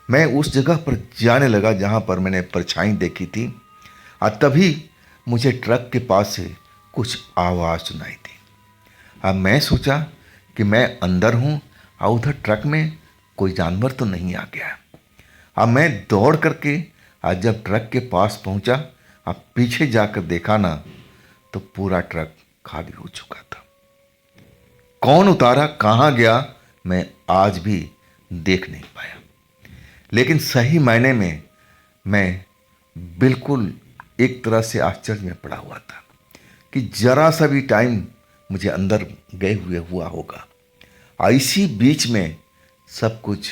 मैं उस जगह पर जाने लगा जहाँ पर मैंने परछाई देखी थी और तभी मुझे ट्रक के पास से कुछ आवाज़ सुनाई दी। अब मैं सोचा कि मैं अंदर हूँ और उधर ट्रक में कोई जानवर तो नहीं आ गया। अब मैं दौड़ करके आज जब ट्रक के पास पहुँचा, अब पीछे जाकर देखा ना तो पूरा ट्रक खाली हो चुका था। कौन उतारा, कहाँ गया, मैं आज भी देख नहीं पाया, लेकिन सही मायने में मैं बिल्कुल एक तरह से आश्चर्य में पड़ा हुआ था कि जरा सा भी टाइम मुझे अंदर गए हुए हुआ होगा। इसी बीच में सब कुछ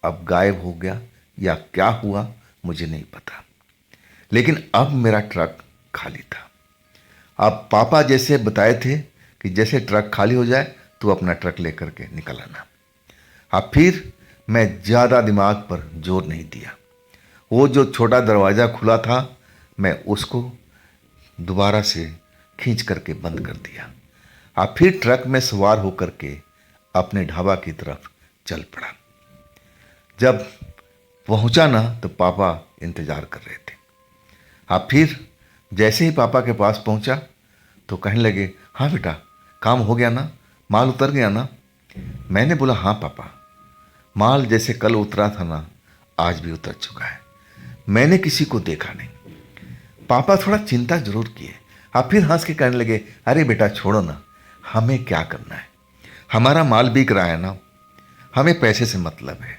अब गायब हो गया या क्या हुआ मुझे नहीं पता, लेकिन अब मेरा ट्रक खाली था। अब पापा जैसे बताए थे कि जैसे ट्रक खाली हो जाए तो अपना ट्रक लेकर के निकल आना। अब फिर मैं ज़्यादा दिमाग पर जोर नहीं दिया। वो जो छोटा दरवाज़ा खुला था मैं उसको दोबारा से खींच करके बंद कर दिया। अब फिर ट्रक में सवार होकर के अपने ढाबा की तरफ चल पड़ा। जब पहुंचा ना तो पापा इंतज़ार कर रहे थे। अब फिर जैसे ही पापा के पास पहुंचा तो कहने लगे, हाँ बेटा काम हो गया ना, माल उतर गया ना? मैंने बोला हाँ पापा, माल जैसे कल उतरा था ना आज भी उतर चुका है, मैंने किसी को देखा नहीं। पापा थोड़ा चिंता जरूर किए। अब फिर हंस के कहने लगे, अरे बेटा छोड़ो ना, हमें क्या करना है, हमारा माल बिक रहा है ना, हमें पैसे से मतलब है।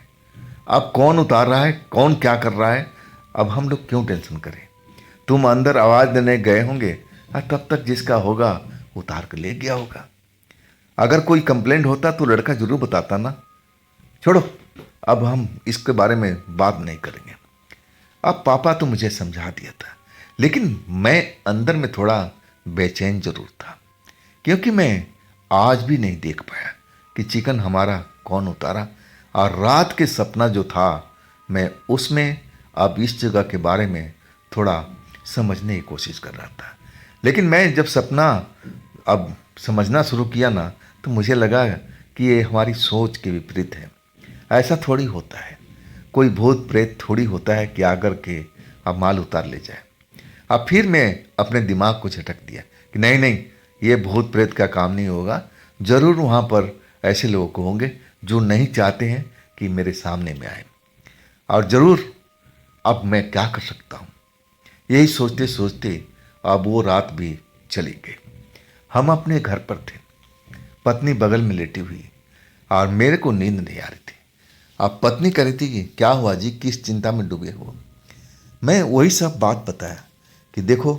अब कौन उतार रहा है, कौन क्या कर रहा है, अब हम लोग क्यों टेंशन करें। तुम अंदर आवाज़ देने गए होंगे और तब तक जिसका होगा उतार कर ले गया होगा। अगर कोई कंप्लेंट होता तो लड़का जरूर बताता ना। छोड़ो, अब हम इसके बारे में बात नहीं करेंगे। अब पापा तो मुझे समझा दिया था, लेकिन मैं अंदर में थोड़ा बेचैन जरूर था, क्योंकि मैं आज भी नहीं देख पाया कि चिकन हमारा कौन उतारा। और रात के सपना जो था, मैं उसमें अब इस जगह के बारे में थोड़ा समझने की कोशिश कर रहा था। लेकिन मैं जब सपना अब समझना शुरू किया ना, तो मुझे लगा कि ये हमारी सोच के विपरीत है। ऐसा थोड़ी होता है, कोई भूत प्रेत थोड़ी होता है कि आकर के अब माल उतार ले जाए। अब फिर मैं अपने दिमाग को झटक दिया कि नहीं नहीं, ये भूत प्रेत का काम नहीं होगा। ज़रूर वहाँ पर ऐसे लोग होंगे जो नहीं चाहते हैं कि मेरे सामने में आए। और ज़रूर अब मैं क्या कर सकता हूँ, यही सोचते सोचते अब वो रात भी चली गई। हम अपने घर पर थे, पत्नी बगल में लेटी हुई, और मेरे को नींद नहीं आ रही थी। अब पत्नी कह रही थी कि क्या हुआ जी, किस चिंता में डूबे हो। मैं वही सब बात बताया कि देखो,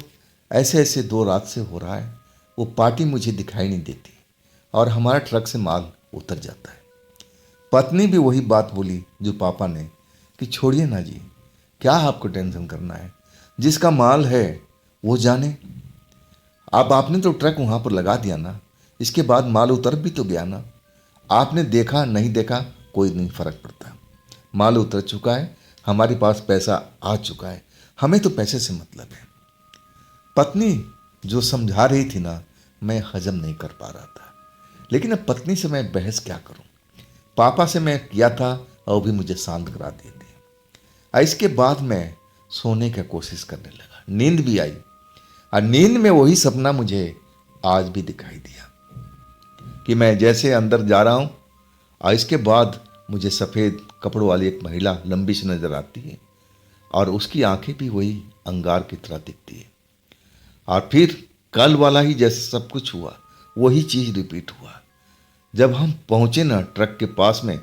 ऐसे ऐसे 2 रात से हो रहा है, वो पार्टी मुझे दिखाई नहीं देती और हमारा ट्रक से माल उतर जाता है। पत्नी भी वही बात बोली जो पापा ने, कि छोड़िए ना जी, क्या आपको टेंशन करना है, जिसका माल है वो जाने। अब आपने तो ट्रक वहाँ पर लगा दिया ना, इसके बाद माल उतर भी तो गया ना। आपने देखा नहीं देखा कोई नहीं फर्क पड़ता, माल उतर चुका है, हमारे पास पैसा आ चुका है, हमें तो पैसे से मतलब है। पत्नी जो समझा रही थी ना, मैं हजम नहीं कर पा रहा था। लेकिन अब पत्नी से मैं बहस क्या करूं। पापा से मैं किया था और वो भी मुझे शांत करा दिए थे। इसके बाद मैं सोने की कोशिश करने लगा, नींद भी आई, और नींद में वही सपना मुझे आज भी दिखाई दिया कि मैं जैसे अंदर जा रहा हूं, और इसके बाद मुझे सफ़ेद कपड़ों वाली एक महिला लंबी सी नज़र आती है, और उसकी आंखें भी वही अंगार की तरह दिखती है। और फिर कल वाला ही जैसे सब कुछ हुआ, वही चीज़ रिपीट हुआ। जब हम पहुँचे ना ट्रक के पास में,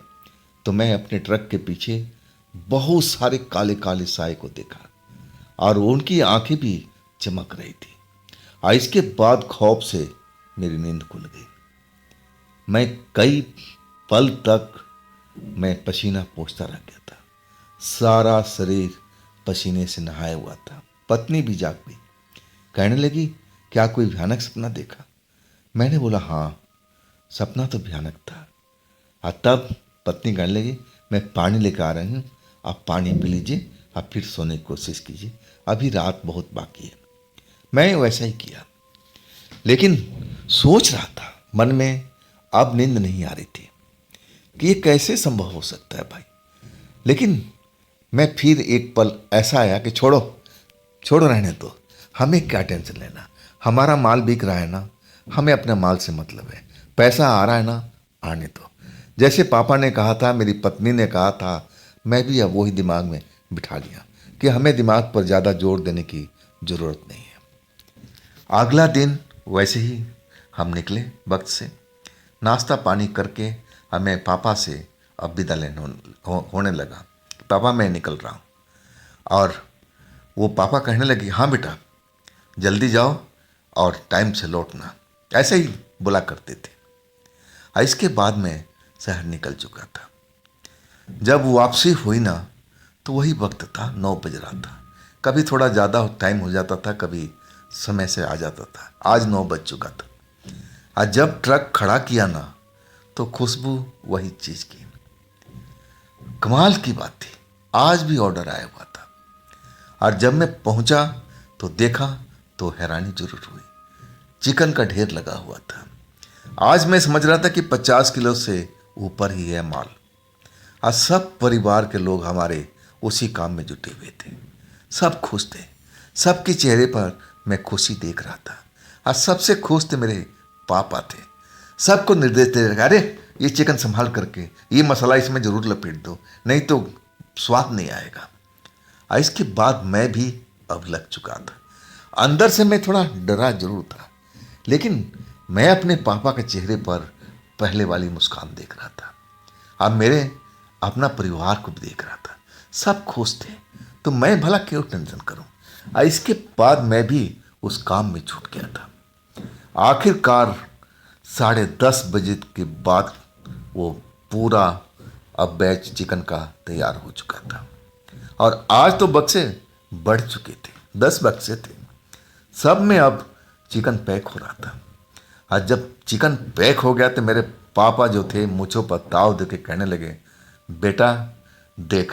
तो मैं अपने ट्रक के पीछे बहुत सारे काले काले साए को देखा, और उनकी आंखें भी चमक रही थी। और इसके बाद खौफ से मेरी नींद खुल गई। मैं कई पल तक मैं पसीना पोंछता रह गया था, सारा शरीर पसीने से नहाया हुआ था। पत्नी भी जाग गई, कहने लगी क्या कोई भयानक सपना देखा। मैंने बोला हाँ, सपना तो भयानक था। और तब पत्नी कहने लगी मैं पानी लेकर आ रही हूँ, आप पानी पी लीजिए, आप फिर सोने की कोशिश कीजिए, अभी रात बहुत बाकी है। मैं वैसा ही किया, लेकिन सोच रहा था मन में, अब नींद नहीं आ रही थी कि ये कैसे संभव हो सकता है भाई। लेकिन मैं फिर एक पल ऐसा आया कि छोड़ो छोड़ो, रहने दो, हमें क्या टेंशन लेना, हमारा माल बिक रहा है ना, हमें अपने माल से मतलब है, पैसा आ रहा है ना, आने दो। जैसे पापा ने कहा था, मेरी पत्नी ने कहा था, मैं भी अब वही दिमाग में बिठा लिया कि हमें दिमाग पर ज़्यादा जोर देने की ज़रूरत नहीं है। अगला दिन वैसे ही हम निकले वक्त से, नाश्ता पानी करके हमें पापा से अब विदा लेने होने लगा। पापा मैं निकल रहा हूँ। और वो पापा कहने लगे हाँ बेटा, जल्दी जाओ और टाइम से लौटना, ऐसे ही बोला करते थे। और इसके बाद मैं शहर निकल चुका था। जब वापसी हुई ना, तो वही वक्त था, 9 बज रहा था। कभी थोड़ा ज़्यादा टाइम हो जाता था, कभी समय से आ जाता था। आज 9 बज चुका था। और जब ट्रक खड़ा किया ना, तो खुशबू वही चीज़ की। कमाल की बात थी, आज भी ऑर्डर आया हुआ था। और जब मैं पहुंचा तो देखा तो हैरानी जरूर हुई, चिकन का ढेर लगा हुआ था। आज मैं समझ रहा था कि 50 किलो से ऊपर ही है माल। आज सब परिवार के लोग हमारे उसी काम में जुटे हुए थे, सब खुश थे, सबके चेहरे पर मैं खुशी देख रहा था। आज सबसे खुश थे मेरे पापा थे। सबको निर्देश दे रहे, अरे ये चिकन संभाल करके ये मसाला इसमें ज़रूर लपेट दो, नहीं तो स्वाद नहीं आएगा। और इसके बाद मैं भी अब लग चुका था। अंदर से मैं थोड़ा डरा जरूर था, लेकिन मैं अपने पापा के चेहरे पर पहले वाली मुस्कान देख रहा था। अब मेरे अपना परिवार को भी देख रहा था, सब खुश थे, तो मैं भला क्यों टेंशन करूं। और इसके बाद मैं भी उस काम में छूट गया था। आखिरकार 10:30 बजे के बाद वो पूरा अब बैच चिकन का तैयार हो चुका था। और आज तो बक्से बढ़ चुके थे, 10 बक्से थे, सब में अब चिकन पैक हो रहा था। और जब चिकन पैक हो गया तो मेरे पापा जो थे मुझों पर ताव दे के कहने लगे, बेटा देख,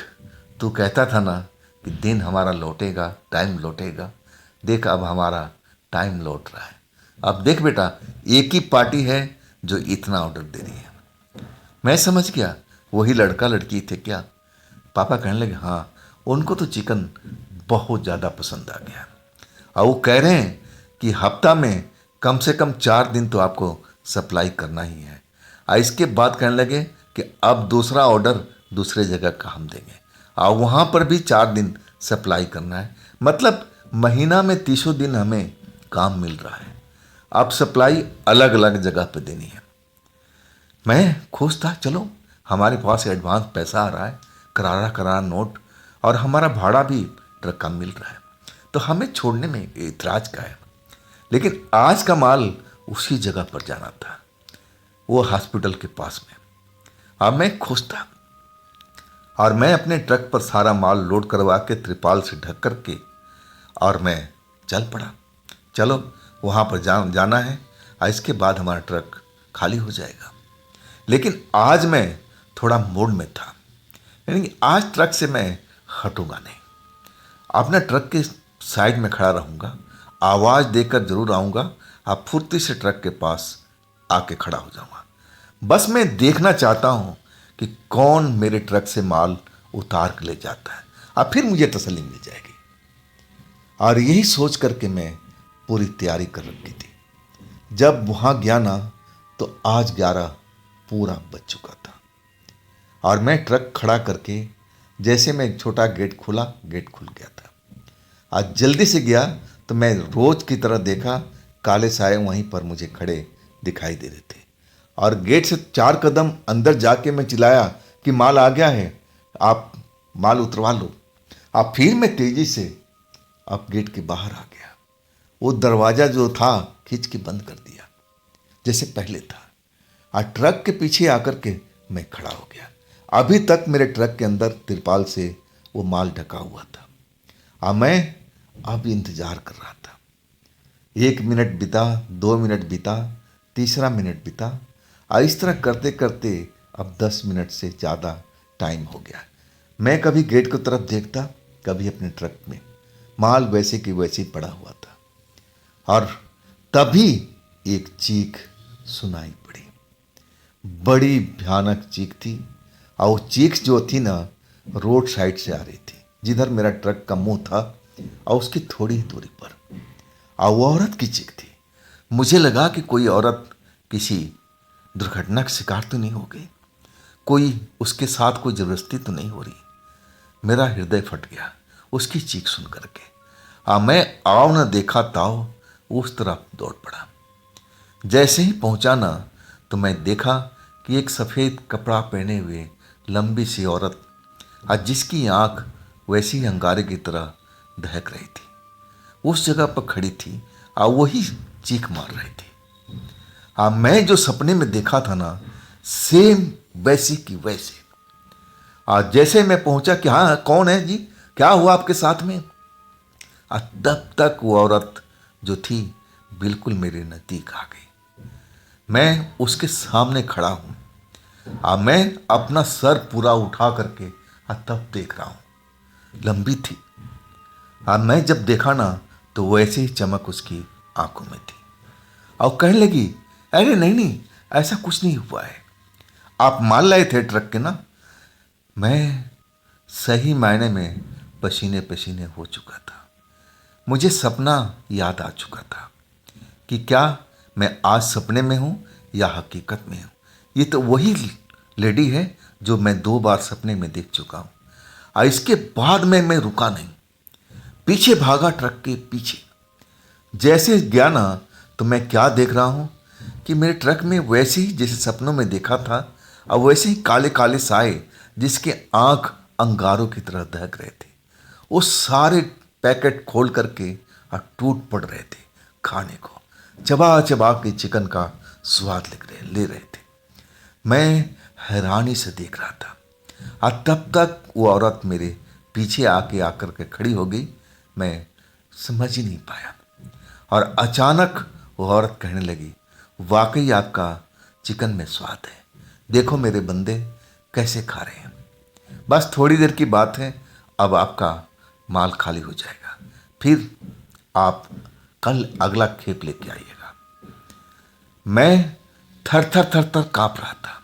तू कहता था ना कि दिन हमारा लौटेगा, टाइम लौटेगा, देख अब हमारा टाइम लौट रहा है। अब देख बेटा, एक ही पार्टी है जो इतना ऑर्डर दे रही है। मैं समझ गया वही लड़का लड़की थे क्या। पापा कहने लगे, हाँ, उनको तो चिकन बहुत ज़्यादा पसंद आ गया और वो कह रहे हैं कि हफ्ता में कम से कम 4 दिन तो आपको सप्लाई करना ही है। और इसके बाद कहने लगे कि अब दूसरा ऑर्डर दूसरे जगह का हम देंगे और वहाँ पर भी 4 दिन सप्लाई करना है। मतलब महीना में 30 दिन हमें काम मिल रहा है। अब सप्लाई अलग अलग जगह पर देनी है। मैं खुश था, चलो हमारे पास एडवांस पैसा आ रहा है, करारा करारा नोट, और हमारा भाड़ा भी ट्रक का मिल रहा है, तो हमें छोड़ने में इतराज का है। लेकिन आज का माल उसी जगह पर जाना था, वो हॉस्पिटल के पास में। अब मैं खुश था और मैं अपने ट्रक पर सारा माल लोड करवा के त्रिपाल से ढक करके और मैं चल पड़ा। चलो वहाँ पर जाना है और इसके बाद हमारा ट्रक खाली हो जाएगा। लेकिन आज मैं थोड़ा मूड में था, यानी कि आज ट्रक से मैं हटूंगा नहीं, अपना ट्रक के साइड में खड़ा रहूँगा, आवाज़ देकर जरूर आऊँगा, आप फुर्ती से ट्रक के पास आके खड़ा हो जाऊँगा। बस मैं देखना चाहता हूँ कि कौन मेरे ट्रक से माल उतार के ले जाता है, और फिर मुझे तसल्ली मिल जाएगी। और यही सोच करके मैं पूरी तैयारी कर रखी थी। जब वहाँ गया ना तो आज 11 पूरा बज चुका था और मैं ट्रक खड़ा करके जैसे मैं एक छोटा गेट खुला, गेट खुल गया था। आज जल्दी से गया तो मैं रोज की तरह देखा काले साए वहीं पर मुझे खड़े दिखाई दे रहे थे और गेट से 4 कदम अंदर जाके मैं चिल्लाया कि माल आ गया है, आप माल उतरवा लो। अब फिर मैं तेजी से अब गेट के बाहर आ गया। वो दरवाज़ा जो था खींच के बंद कर दिया जैसे पहले था और ट्रक के पीछे आकर के मैं खड़ा हो गया। अभी तक मेरे ट्रक के अंदर तिरपाल से वो माल ढका हुआ था और मैं अब इंतज़ार कर रहा था। 1 मिनट बीता, 2 मिनट बीता, तीसरा मिनट बीता और इस तरह करते करते अब 10 मिनट से ज़्यादा टाइम हो गया। मैं कभी गेट की तरफ देखता, कभी अपने ट्रक में माल वैसे की वैसे ही पड़ा हुआ था। और तभी एक चीख सुनाई पड़ी, बड़ी भयानक चीख थी और वो चीख जो थी ना रोड साइड से आ रही थी, जिधर मेरा ट्रक का मुंह था और उसकी थोड़ी ही दूरी पर। और वो औरत की चीख थी। मुझे लगा कि कोई औरत किसी दुर्घटना का शिकार तो नहीं हो गई, कोई उसके साथ कोई जबरदस्ती तो नहीं हो रही। मेरा हृदय फट गया उसकी चीख सुन करके। मैं आओ न देखा ताओ उस तरफ दौड़ पड़ा। जैसे ही पहुंचा ना तो मैं देखा कि एक सफ़ेद कपड़ा पहने हुए लंबी सी औरत और जिसकी आंख वैसी अंगारे की तरह दहक रही थी उस जगह पर खड़ी थी और वही चीख मार रही थी। मैं जो सपने में देखा था ना सेम वैसी की वैसे। आज जैसे मैं पहुंचा कि हाँ कौन है जी, क्या हुआ आपके साथ में। तब तक वो औरत जो थी बिल्कुल मेरे नज़दीक आ गई। मैं उसके सामने खड़ा हूँ मैं अपना सर पूरा उठा करके तब देख रहा हूँ। लंबी थी मैं जब देखा ना तो वैसे ही चमक उसकी आंखों में थी और कहने लगी, अरे नहीं नहीं ऐसा कुछ नहीं हुआ है, आप माल लाए थे ट्रक के ना। मैं सही मायने में पसीने पसीने हो चुका था। मुझे सपना याद आ चुका था कि क्या मैं आज सपने में हूँ या हकीकत में हूँ। ये तो वही लेडी है जो मैं 2 बार सपने में देख चुका हूँ। और इसके बाद में मैं रुका नहीं, पीछे भागा ट्रक के पीछे। जैसे गया ना तो मैं क्या देख रहा हूँ कि मेरे ट्रक में वैसे ही जैसे सपनों में देखा था और वैसे ही काले काले साए जिसके आंख अंगारों की तरह दहक रहे थे। वो सारे पैकेट खोल करके और टूट पड़ रहे थे खाने को, चबा चबा के चिकन का स्वाद ले रहे थे। मैं हैरानी से देख रहा था और तब तक वो औरत मेरे पीछे आकर के खड़ी हो गई। मैं समझ ही नहीं पाया और अचानक वो औरत कहने लगी, वाकई आपका चिकन में स्वाद है, देखो मेरे बंदे कैसे खा रहे हैं। बस थोड़ी देर की बात है, अब आपका माल खाली हो जाएगा, फिर आप कल अगला खेप लेके आइएगा। मैं थर थर थर थर काँप रहा था।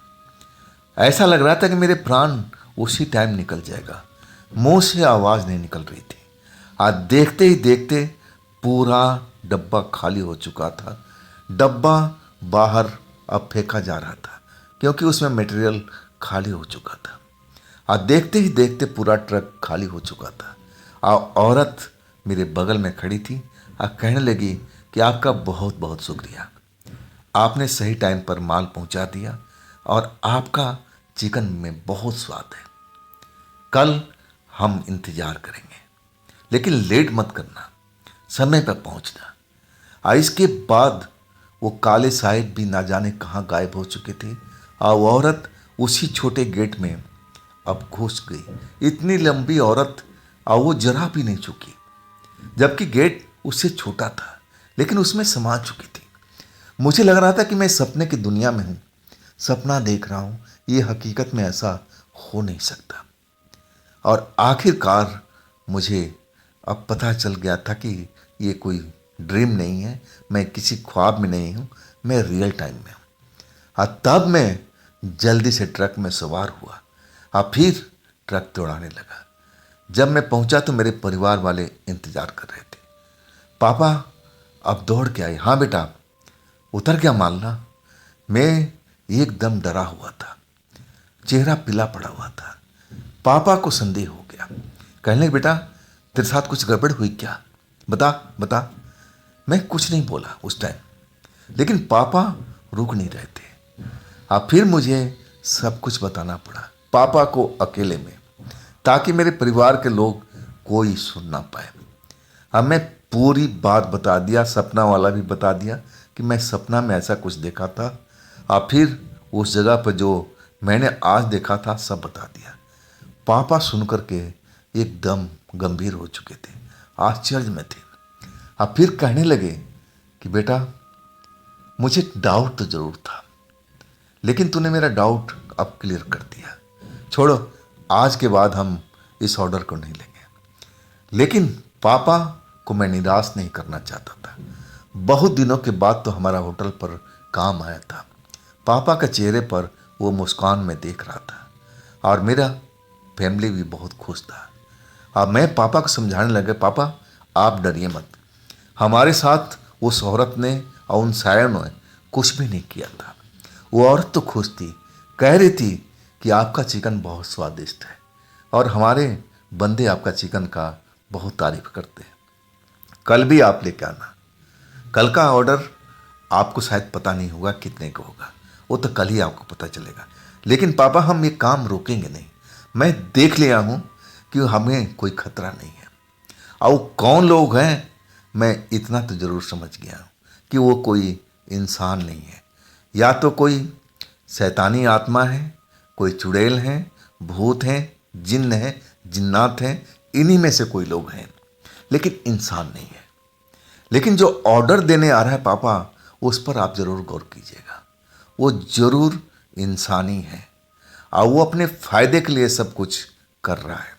ऐसा लग रहा था कि मेरे प्राण उसी टाइम निकल जाएगा। मुंह से आवाज़ नहीं निकल रही थी। आज देखते ही देखते पूरा डब्बा खाली हो चुका था। डब्बा बाहर अब फेंका जा रहा था क्योंकि उसमें मटेरियल खाली हो चुका था। आज देखते ही देखते पूरा ट्रक खाली हो चुका था। औरत मेरे बगल में खड़ी थी और कहने लगी कि आपका बहुत बहुत शुक्रिया, आपने सही टाइम पर माल पहुंचा दिया और आपका चिकन में बहुत स्वाद है। कल हम इंतज़ार करेंगे, लेकिन लेट मत करना, समय पर पहुंचना। और इसके बाद वो काले साहब भी ना जाने कहाँ गायब हो चुके थे और वो औरत उसी छोटे गेट में अब घुस गई। इतनी लंबी औरत और वो जरा भी नहीं झुकी, जबकि गेट उससे छोटा था लेकिन उसमें समा चुकी थी। मुझे लग रहा था कि मैं सपने की दुनिया में हूँ, सपना देख रहा हूँ, ये हकीकत में ऐसा हो नहीं सकता। और आखिरकार मुझे अब पता चल गया था कि ये कोई ड्रीम नहीं है, मैं किसी ख्वाब में नहीं हूँ, मैं रियल टाइम में हूँ। और तब मैं जल्दी से ट्रक में सवार हुआ और फिर ट्रक दौड़ाने लगा। जब मैं पहुंचा तो मेरे परिवार वाले इंतजार कर रहे थे। पापा अब दौड़ के आए। हाँ बेटा, उतर क्या मालना। मैं एकदम डरा हुआ था, चेहरा पीला पड़ा हुआ था। पापा को संदेह हो गया, कहने लगे, बेटा तेरे साथ कुछ गड़बड़ हुई क्या, बता बता। मैं कुछ नहीं बोला उस टाइम, लेकिन पापा रुक नहीं रहे थे। अब फिर मुझे सब कुछ बताना पड़ा पापा को अकेले में, ताकि मेरे परिवार के लोग कोई सुन ना पाए। अब मैं पूरी बात बता दिया, सपना वाला भी बता दिया कि मैं सपना में ऐसा कुछ देखा था, और फिर उस जगह पर जो मैंने आज देखा था सब बता दिया। पापा सुनकर के एकदम गंभीर हो चुके थे, आश्चर्य में थे। अब फिर कहने लगे कि बेटा मुझे डाउट तो जरूर था, लेकिन तूने मेरा डाउट अब क्लियर कर दिया। छोड़ो, आज के बाद हम इस ऑर्डर को नहीं लेंगे। लेकिन पापा को मैं निराश नहीं करना चाहता था। बहुत दिनों के बाद तो हमारा होटल पर काम आया था। पापा के चेहरे पर वो मुस्कान मैं देख रहा था और मेरा फैमिली भी बहुत खुश था। अब मैं पापा को समझाने लगा, पापा आप डरिए मत, हमारे साथ उस औरत ने और उन सायों ने कुछ भी नहीं किया था। वो औरत तो खुश थी, कह रही थी कि आपका चिकन बहुत स्वादिष्ट है और हमारे बंदे आपका चिकन का बहुत तारीफ करते हैं। कल भी आप लेके आना। कल का ऑर्डर आपको शायद पता नहीं होगा कितने का होगा, वो तो कल ही आपको पता चलेगा। लेकिन पापा हम ये काम रोकेंगे नहीं, मैं देख लिया हूँ कि हमें कोई खतरा नहीं है। और वो कौन लोग हैं मैं इतना तो ज़रूर समझ गया हूँ कि वो कोई इंसान नहीं है, या तो कोई शैतानी आत्मा है, कोई चुड़ैल हैं, भूत हैं, जिन्न हैं, जिन्नात हैं, इन्हीं में से कोई लोग हैं, लेकिन इंसान नहीं है। लेकिन जो ऑर्डर देने आ रहा है पापा, उस पर आप ज़रूर गौर कीजिएगा। वो ज़रूर इंसानी है और वो अपने फ़ायदे के लिए सब कुछ कर रहा है।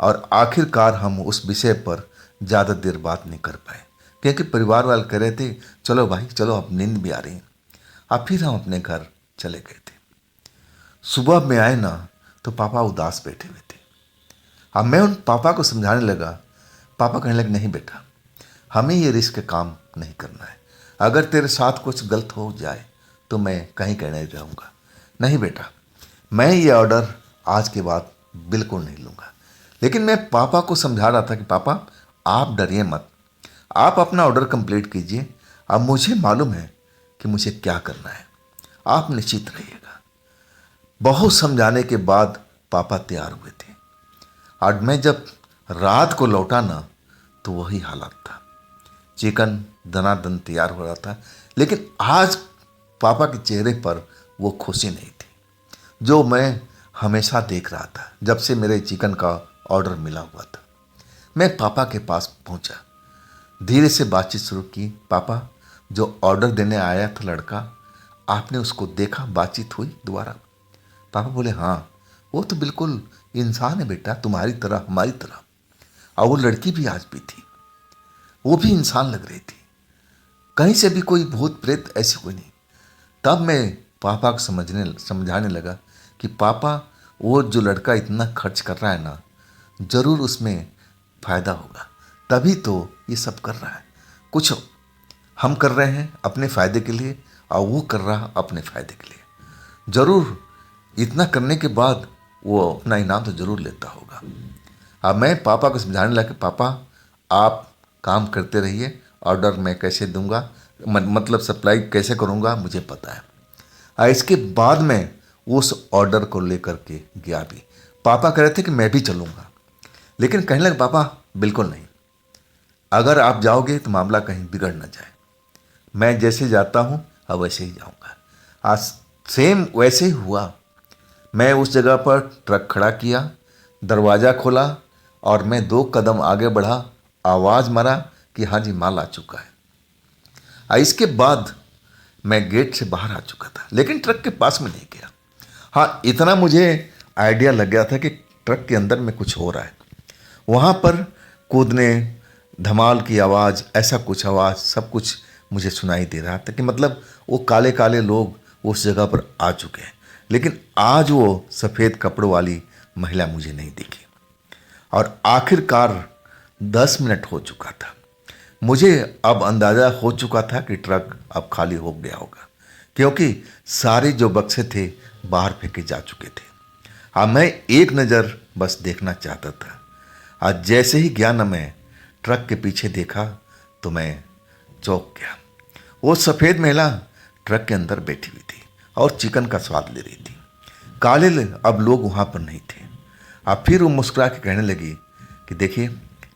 और आखिरकार हम उस विषय पर ज़्यादा देर बात नहीं कर पाए, क्योंकि परिवार वाले कह रहे थे चलो भाई चलो, अब नींद भी आ रही है। अब फिर हम अपने घर चले गए थे। सुबह में आए ना तो पापा उदास बैठे हुए थे। अब मैं उन पापा को समझाने लगा। पापा कहने लगे, नहीं बेटा, हमें ये रिस्क काम नहीं करना है। अगर तेरे साथ कुछ गलत हो जाए तो मैं कहीं कहने रहूँगा। नहीं बेटा, मैं ये ऑर्डर आज के बाद बिल्कुल नहीं लूँगा। लेकिन मैं पापा को समझा रहा था कि पापा आप डरिए मत, आप अपना ऑर्डर कंप्लीट कीजिए। अब मुझे मालूम है कि मुझे क्या करना है, आप निश्चित रहिएगा। बहुत समझाने के बाद पापा तैयार हुए थे। और मैं जब रात को लौटा ना तो वही हालत था। चिकन दनादन तैयार हो रहा था, लेकिन आज पापा के चेहरे पर वो खुशी नहीं थी जो मैं हमेशा देख रहा था जब से मेरे चिकन का ऑर्डर मिला हुआ था। मैं पापा के पास पहुंचा, धीरे से बातचीत शुरू की। पापा, जो ऑर्डर देने आया था लड़का, आपने उसको देखा? बातचीत हुई दोबारा? पापा बोले, हाँ, वो तो बिल्कुल इंसान है बेटा, तुम्हारी तरह, हमारी तरह। और वो लड़की भी आज भी थी, वो भी इंसान लग रही थी, कहीं से भी कोई भूत प्रेत ऐसी कोई नहीं। तब मैं पापा को समझाने लगा कि पापा, वो जो लड़का इतना खर्च कर रहा है ना, जरूर उसमें फायदा होगा, तभी तो ये सब कर रहा है। कुछ हम कर रहे हैं अपने फायदे के लिए और वो कर रहा अपने फायदे के लिए। जरूर इतना करने के बाद वो अपना इनाम तो जरूर लेता होगा। अब मैं पापा को समझाने लगा कि पापा, आप काम करते रहिए, ऑर्डर मैं कैसे दूंगा, मतलब सप्लाई कैसे करूंगा मुझे पता है। और इसके बाद मैं उस ऑर्डर को लेकर के गया भी। पापा कह रहे थे कि मैं भी चलूंगा, लेकिन कहने लगे, पापा बिल्कुल नहीं, अगर आप जाओगे तो मामला कहीं बिगड़ ना जाए। मैं जैसे जाता हूँ अब वैसे ही जाऊँगा। आज सेम वैसे ही हुआ। मैं उस जगह पर ट्रक खड़ा किया, दरवाज़ा खोला और मैं 2 कदम आगे बढ़ा, आवाज़ मारा कि हाँ जी, माल आ चुका है। इसके बाद मैं गेट से बाहर आ चुका था, लेकिन ट्रक के पास में नहीं गया। हाँ, इतना मुझे आइडिया लग गया था कि ट्रक के अंदर में कुछ हो रहा है। वहाँ पर कूदने, धमाल की आवाज़, ऐसा कुछ आवाज़, सब कुछ मुझे सुनाई दे रहा था कि मतलब वो काले काले लोग उस जगह पर आ चुके हैं। लेकिन आज वो सफ़ेद कपड़ों वाली महिला मुझे नहीं दिखी। और आखिरकार 10 मिनट हो चुका था। मुझे अब अंदाज़ा हो चुका था कि ट्रक अब खाली हो गया होगा, क्योंकि सारे जो बक्से थे बाहर फेंके जा चुके थे। हाँ, मैं एक नज़र बस देखना चाहता था। आज जैसे ही गया ना, मैं ट्रक के पीछे देखा तो मैं चौंक गया। वो सफ़ेद महिला ट्रक के अंदर बैठी हुई थी और चिकन का स्वाद ले रही थी। काले अब लोग वहाँ पर नहीं थे। अब फिर वो मुस्कुरा के कहने लगी कि देखिए,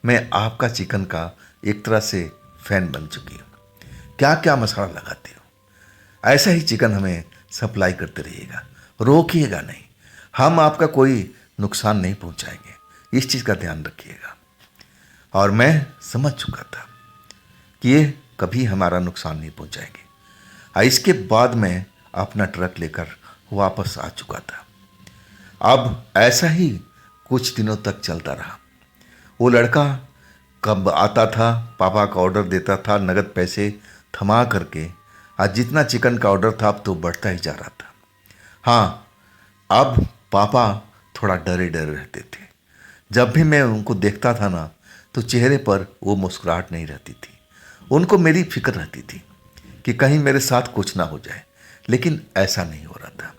मैं आपका चिकन का एक तरह से फ़ैन बन चुकी हूँ। क्या क्या मसाला लगाते हो, ऐसा ही चिकन हमें सप्लाई करते रहिएगा, रोकिएगा नहीं। हम आपका कोई नुकसान नहीं पहुँचाएंगे, इस चीज़ का ध्यान रखिएगा। और मैं समझ चुका था कि ये कभी हमारा नुकसान नहीं पहुँचाएंगे। इसके बाद मैं अपना ट्रक लेकर वापस आ चुका था। अब ऐसा ही कुछ दिनों तक चलता रहा। वो लड़का कब आता था, पापा का ऑर्डर देता था, नगद पैसे थमा करके। आज जितना चिकन का ऑर्डर था अब तो बढ़ता ही जा रहा था। हाँ, अब पापा थोड़ा डरे डरे रहते थे। जब भी मैं उनको देखता था ना, तो चेहरे पर वो मुस्कुराहट नहीं रहती थी। उनको मेरी फिक्र रहती थी कि कहीं मेरे साथ कुछ ना हो जाए, लेकिन ऐसा नहीं हो रहा था।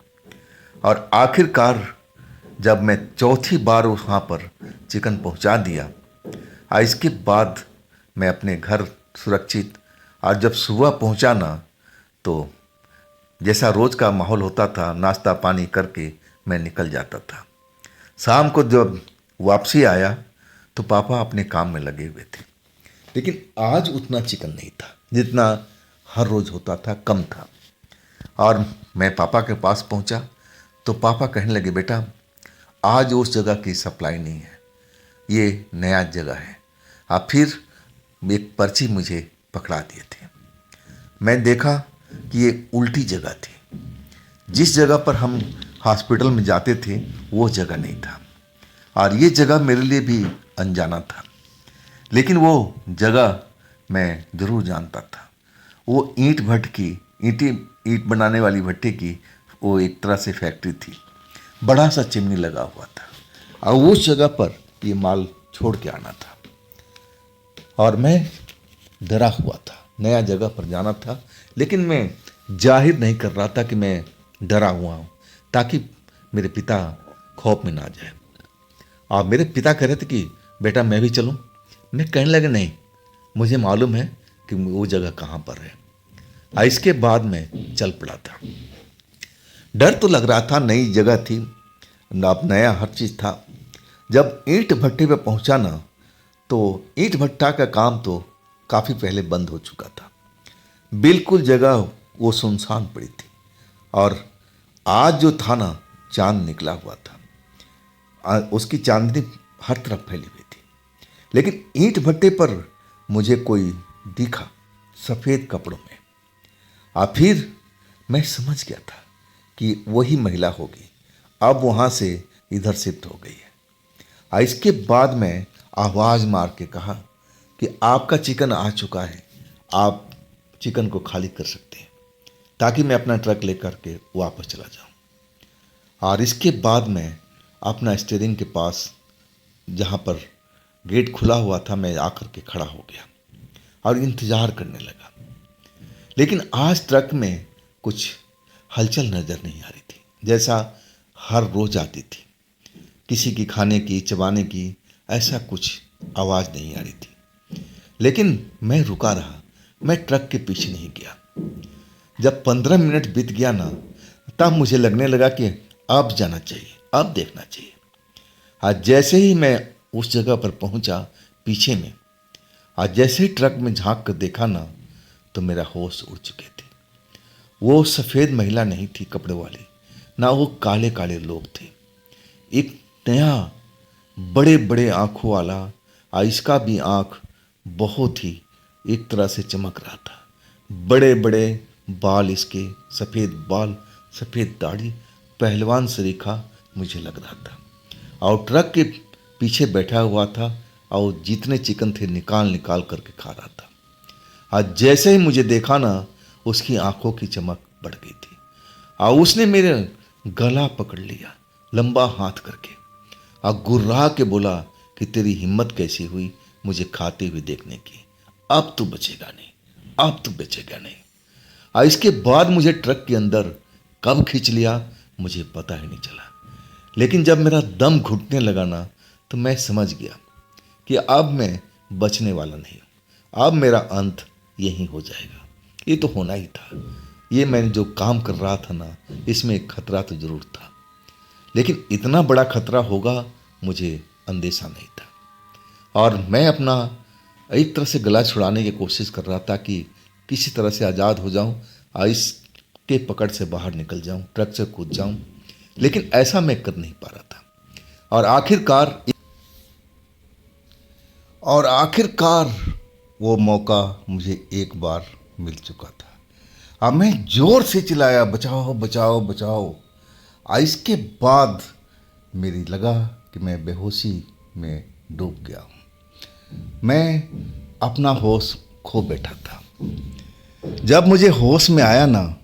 और आखिरकार जब मैं चौथी बार वहाँ पर चिकन पहुँचा दिया, इसके बाद मैं अपने घर सुरक्षित, और जब सुबह पहुँचा ना, तो जैसा रोज़ का माहौल होता था, नाश्ता पानी करके मैं निकल जाता था। शाम को जब वापसी आया तो पापा अपने काम में लगे हुए थे, लेकिन आज उतना चिकन नहीं था जितना हर रोज़ होता था, कम था। और मैं पापा के पास पहुंचा तो पापा कहने लगे, बेटा आज उस जगह की सप्लाई नहीं है, ये नया जगह है। अब फिर एक पर्ची मुझे पकड़ा दिए थे। मैं देखा कि ये उल्टी जगह थी। जिस जगह पर हम हॉस्पिटल में जाते थे वो जगह नहीं था, और ये जगह मेरे लिए भी अनजाना था। लेकिन वो जगह मैं ज़रूर जानता था। वो ईंट बनाने वाली भट्टी की वो एक तरह से फैक्ट्री थी। बड़ा सा चिमनी लगा हुआ था और उस जगह पर ये माल छोड़ के आना था। और मैं डरा हुआ था, नया जगह पर जाना था, लेकिन मैं जाहिर नहीं कर रहा था कि मैं डरा हुआ हूँ, ताकि मेरे पिता खौफ में ना जाए। और मेरे पिता कह रहे थे कि बेटा मैं भी चलूँ। मैं कहने लगे, नहीं, मुझे मालूम है कि वो जगह कहाँ पर है। इसके बाद मैं चल पड़ा था। डर तो लग रहा था, नई जगह थी अब नया हर चीज़ था। जब ईंट भट्टे पे पहुंचा ना, तो ईंट भट्टा का काम तो काफ़ी पहले बंद हो चुका था। बिल्कुल जगह वो सुनसान पड़ी थी। और आज जो था ना, चांद निकला हुआ था। उसकी चांदनी हर तरफ फैली हुई थी। लेकिन ईंट भट्टे पर मुझे कोई दिखा सफ़ेद कपड़ों में। फिर मैं समझ गया था कि वही महिला होगी। अब वहाँ से इधर शिफ्ट हो गई है। इसके बाद मैं आवाज़ मार के कहा कि आपका चिकन आ चुका है, आप चिकन को खाली कर सकते हैं, ताकि मैं अपना ट्रक लेकर के वापस चला जाऊं। और इसके बाद मैं अपना स्टीयरिंग के पास, जहाँ पर गेट खुला हुआ था, मैं आकर के खड़ा हो गया और इंतज़ार करने लगा। लेकिन आज ट्रक में कुछ हलचल नज़र नहीं आ रही थी, जैसा हर रोज़ आती थी। किसी की खाने की, चबाने की, ऐसा कुछ आवाज़ नहीं आ रही थी। लेकिन मैं रुका रहा, मैं ट्रक के पीछे नहीं गया। जब 15 मिनट बीत गया ना, तब मुझे लगने लगा कि अब जाना चाहिए, अब देखना चाहिए। आज जैसे ही मैं उस जगह पर पहुंचा पीछे में, आज जैसे ही ट्रक में झांक कर देखा ना, तो मेरा होश उड़ चुके थे। वो सफ़ेद महिला नहीं थी कपड़े वाली, ना वो काले काले लोग थे। एक नया बड़े बड़े आँखों वाला, इसका भी आँख बहुत ही एक तरह से चमक रहा था। बड़े बड़े बाल इसके, सफ़ेद बाल, सफ़ेद दाढ़ी, पहलवान सरीखा मुझे लग रहा था। और ट्रक के पीछे बैठा हुआ था और जितने चिकन थे निकाल निकाल करके खा रहा था। आज जैसे ही मुझे देखा ना, उसकी आंखों की चमक बढ़ गई थी और उसने मेरे गला पकड़ लिया लंबा हाथ करके और गुर्रा के बोला कि तेरी हिम्मत कैसी हुई मुझे खाते हुए देखने की, अब तू बचेगा नहीं, अब तू बचेगा नहीं। और इसके बाद मुझे ट्रक के अंदर कब खींच लिया मुझे पता ही नहीं चला। लेकिन जब मेरा दम घुटने लगा ना, तो मैं समझ गया कि अब मैं बचने वाला नहीं हूँ, अब मेरा अंत यही हो जाएगा। ये तो होना ही था। ये मैंने जो काम कर रहा था ना, इसमें एक खतरा तो जरूर था, लेकिन इतना बड़ा खतरा होगा मुझे अंदेशा नहीं था। और मैं अपना एक तरह से गला छुड़ाने की कोशिश कर रहा था कि किसी तरह से आज़ाद हो जाऊं और इसके पकड़ से बाहर निकल जाऊं, ट्रक से कूद जाऊं। लेकिन ऐसा मैं कर नहीं पा रहा था। और आखिरकार वो मौका मुझे एक बार मिल चुका था। अब मैं जोर से चिल्लाया, बचाओ बचाओ बचाओ। इसके बाद मेरी लगा कि मैं बेहोशी में डूब गया हूँ। मैं अपना होश खो बैठा था। जब मुझे होश में आया ना,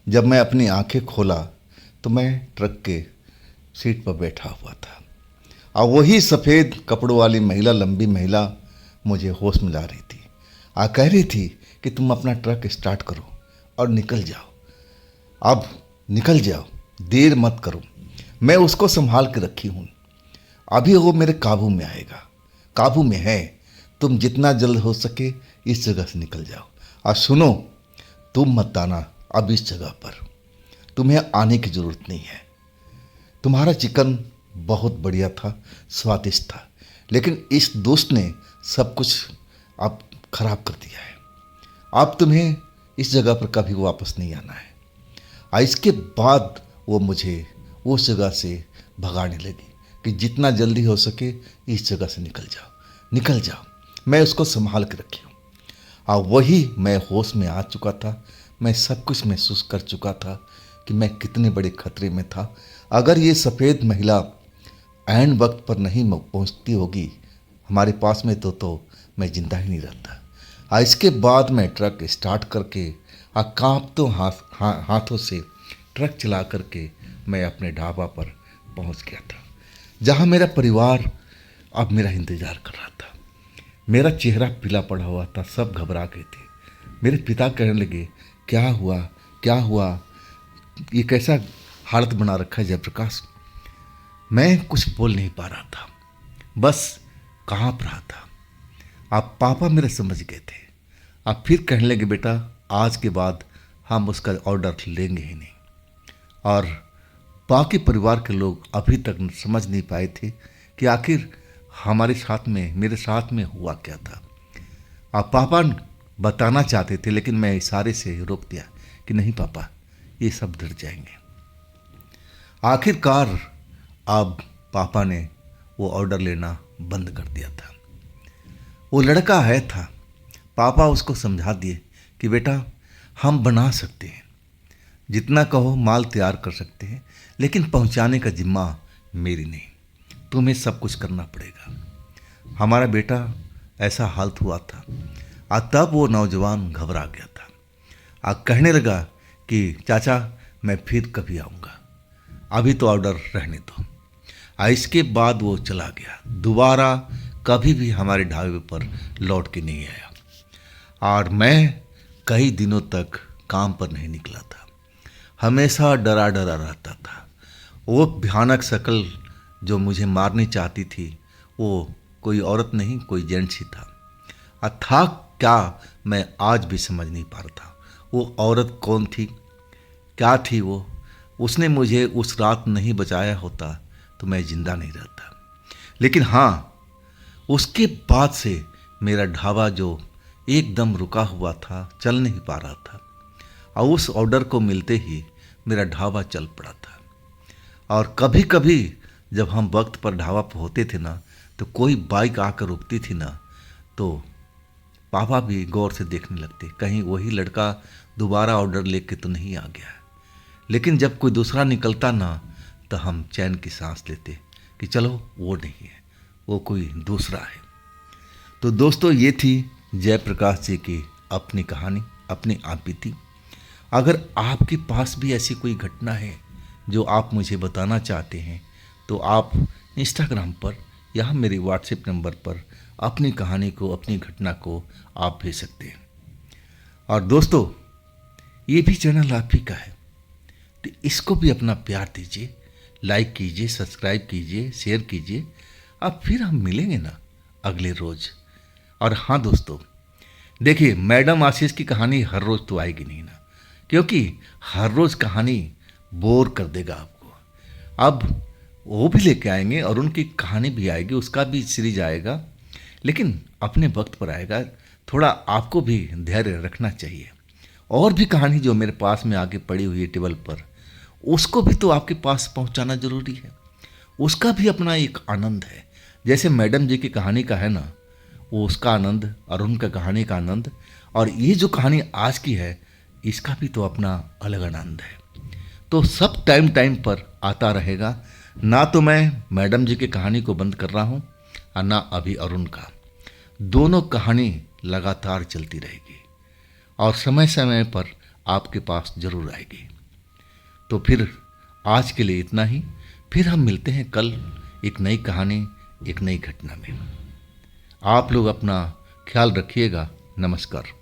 जब मैं अपनी आंखें खोला, तो मैं ट्रक के सीट पर बैठा हुआ था और वही सफ़ेद कपड़ों वाली महिला, लंबी महिला, मुझे होश में ला रही थी। कह रही थी कि तुम अपना ट्रक स्टार्ट करो और निकल जाओ, अब निकल जाओ, देर मत करो। मैं उसको संभाल के रखी हूँ, अभी वो मेरे काबू में आएगा, काबू में है। तुम जितना जल्द हो सके इस जगह से निकल जाओ। और सुनो, तुम मत आना अब इस जगह पर, तुम्हें आने की ज़रूरत नहीं है। तुम्हारा चिकन बहुत बढ़िया था, स्वादिष्ट था, लेकिन इस दोस्त ने सब कुछ अब खराब कर दिया है। अब तुम्हें इस जगह पर कभी वापस नहीं आना है। और इसके बाद वो मुझे उस जगह से भगाने लगी कि जितना जल्दी हो सके इस जगह से निकल जाओ, निकल जाओ। मैं उसको संभाल के रखी हूँ। और वही मैं होश में आ चुका था। मैं सब कुछ महसूस कर चुका था कि मैं कितने बड़े खतरे में था। अगर ये सफ़ेद महिला ऐन वक्त पर नहीं पहुंचती होगी हमारे पास में, तो मैं जिंदा ही नहीं रहता। इसके बाद मैं ट्रक स्टार्ट करके कांपते हाथों से ट्रक चला करके मैं अपने ढाबा पर पहुंच गया था, जहां मेरा परिवार अब मेरा इंतज़ार कर रहा था। मेरा चेहरा पीला पड़ा हुआ था, सब घबरा गए थे। मेरे पिता कहने लगे, क्या हुआ, क्या हुआ, ये कैसा हालत बना रखा है जयप्रकाश। मैं कुछ बोल नहीं पा रहा था, बस काँप रहा था। आप पापा मेरे समझ गए थे। आप फिर कहने लगे, बेटा आज के बाद हम उसका ऑर्डर लेंगे ही नहीं। और बाकी परिवार के लोग अभी तक समझ नहीं पाए थे कि आखिर हमारे साथ में, मेरे साथ में हुआ क्या था। अब पापा बताना चाहते थे, लेकिन मैं इशारे से रोक दिया कि नहीं पापा, ये सब डर जाएंगे। आखिरकार अब पापा ने वो ऑर्डर लेना बंद कर दिया था। वो लड़का है था, पापा उसको समझा दिए कि बेटा हम बना सकते हैं, जितना कहो माल तैयार कर सकते हैं, लेकिन पहुंचाने का जिम्मा मेरी नहीं, तुम्हें सब कुछ करना पड़ेगा। हमारा बेटा ऐसा हालत हुआ था। तब वो नौजवान घबरा गया था। कहने लगा कि चाचा मैं फिर कभी आऊँगा, अभी तो ऑर्डर रहने दो। इसके बाद वो चला गया, दोबारा कभी भी हमारे ढाबे पर लौट के नहीं आया। और मैं कई दिनों तक काम पर नहीं निकला था, हमेशा डरा डरा रहता था। वो भयानक शक्ल जो मुझे मारनी चाहती थी, वो कोई औरत नहीं, कोई जेंट्स ही था। था क्या, मैं आज भी समझ नहीं पा रहा था वो औरत कौन थी, क्या थी वो। उसने मुझे उस रात नहीं बचाया होता तो मैं जिंदा नहीं रहता। लेकिन हाँ, उसके बाद से मेरा ढाबा जो एकदम रुका हुआ था, चल नहीं पा रहा था, और उस ऑर्डर को मिलते ही मेरा ढाबा चल पड़ा था। और कभी कभी जब हम वक्त पर ढाबा पर होते थे ना, तो कोई बाइक आकर रुकती थी ना, तो पापा भी गौर से देखने लगते, कहीं वही लड़का दोबारा ऑर्डर लेके तो नहीं आ गया। लेकिन जब कोई दूसरा निकलता ना, तो हम चैन की सांस लेते कि चलो वो नहीं है, वो कोई दूसरा है। तो दोस्तों, ये थी जयप्रकाश जी की अपनी कहानी, अपनी आप बीती। अगर आपके पास भी ऐसी कोई घटना है जो आप मुझे बताना चाहते हैं, तो आप इंस्टाग्राम पर या मेरे व्हाट्सएप नंबर पर अपनी कहानी को, अपनी घटना को आप भेज सकते हैं। और दोस्तों, ये भी चैनल आप ही का है, तो इसको भी अपना प्यार दीजिए, लाइक कीजिए, सब्सक्राइब कीजिए, शेयर कीजिए। अब फिर हम मिलेंगे ना अगले रोज़। और हाँ दोस्तों, देखिए, मैडम आशीष की कहानी हर रोज़ तो आएगी नहीं ना, क्योंकि हर रोज़ कहानी बोर कर देगा आपको। अब वो भी लेके आएंगे और उनकी कहानी भी आएगी, उसका भी सीरीज आएगा, लेकिन अपने वक्त पर आएगा। थोड़ा आपको भी धैर्य रखना चाहिए। और भी कहानी जो मेरे पास में आगे पड़ी हुई है टेबल पर, उसको भी तो आपके पास पहुंचाना जरूरी है। उसका भी अपना एक आनंद है। जैसे मैडम जी की कहानी का है ना, वो उसका आनंद और उनका कहानी का आनंद, और ये जो कहानी आज की है, इसका भी तो अपना अलग आनंद है। तो सब टाइम टाइम पर आता रहेगा। ना तो मैं मैडम जी की कहानी को बंद कर रहा हूँ, और ना अभी अरुण का। दोनों कहानी लगातार चलती रहेगी और समय समय पर आपके पास जरूर आएगी। तो फिर आज के लिए इतना ही। फिर हम मिलते हैं कल एक नई कहानी, एक नई घटना में। आप लोग अपना ख्याल रखिएगा। नमस्कार।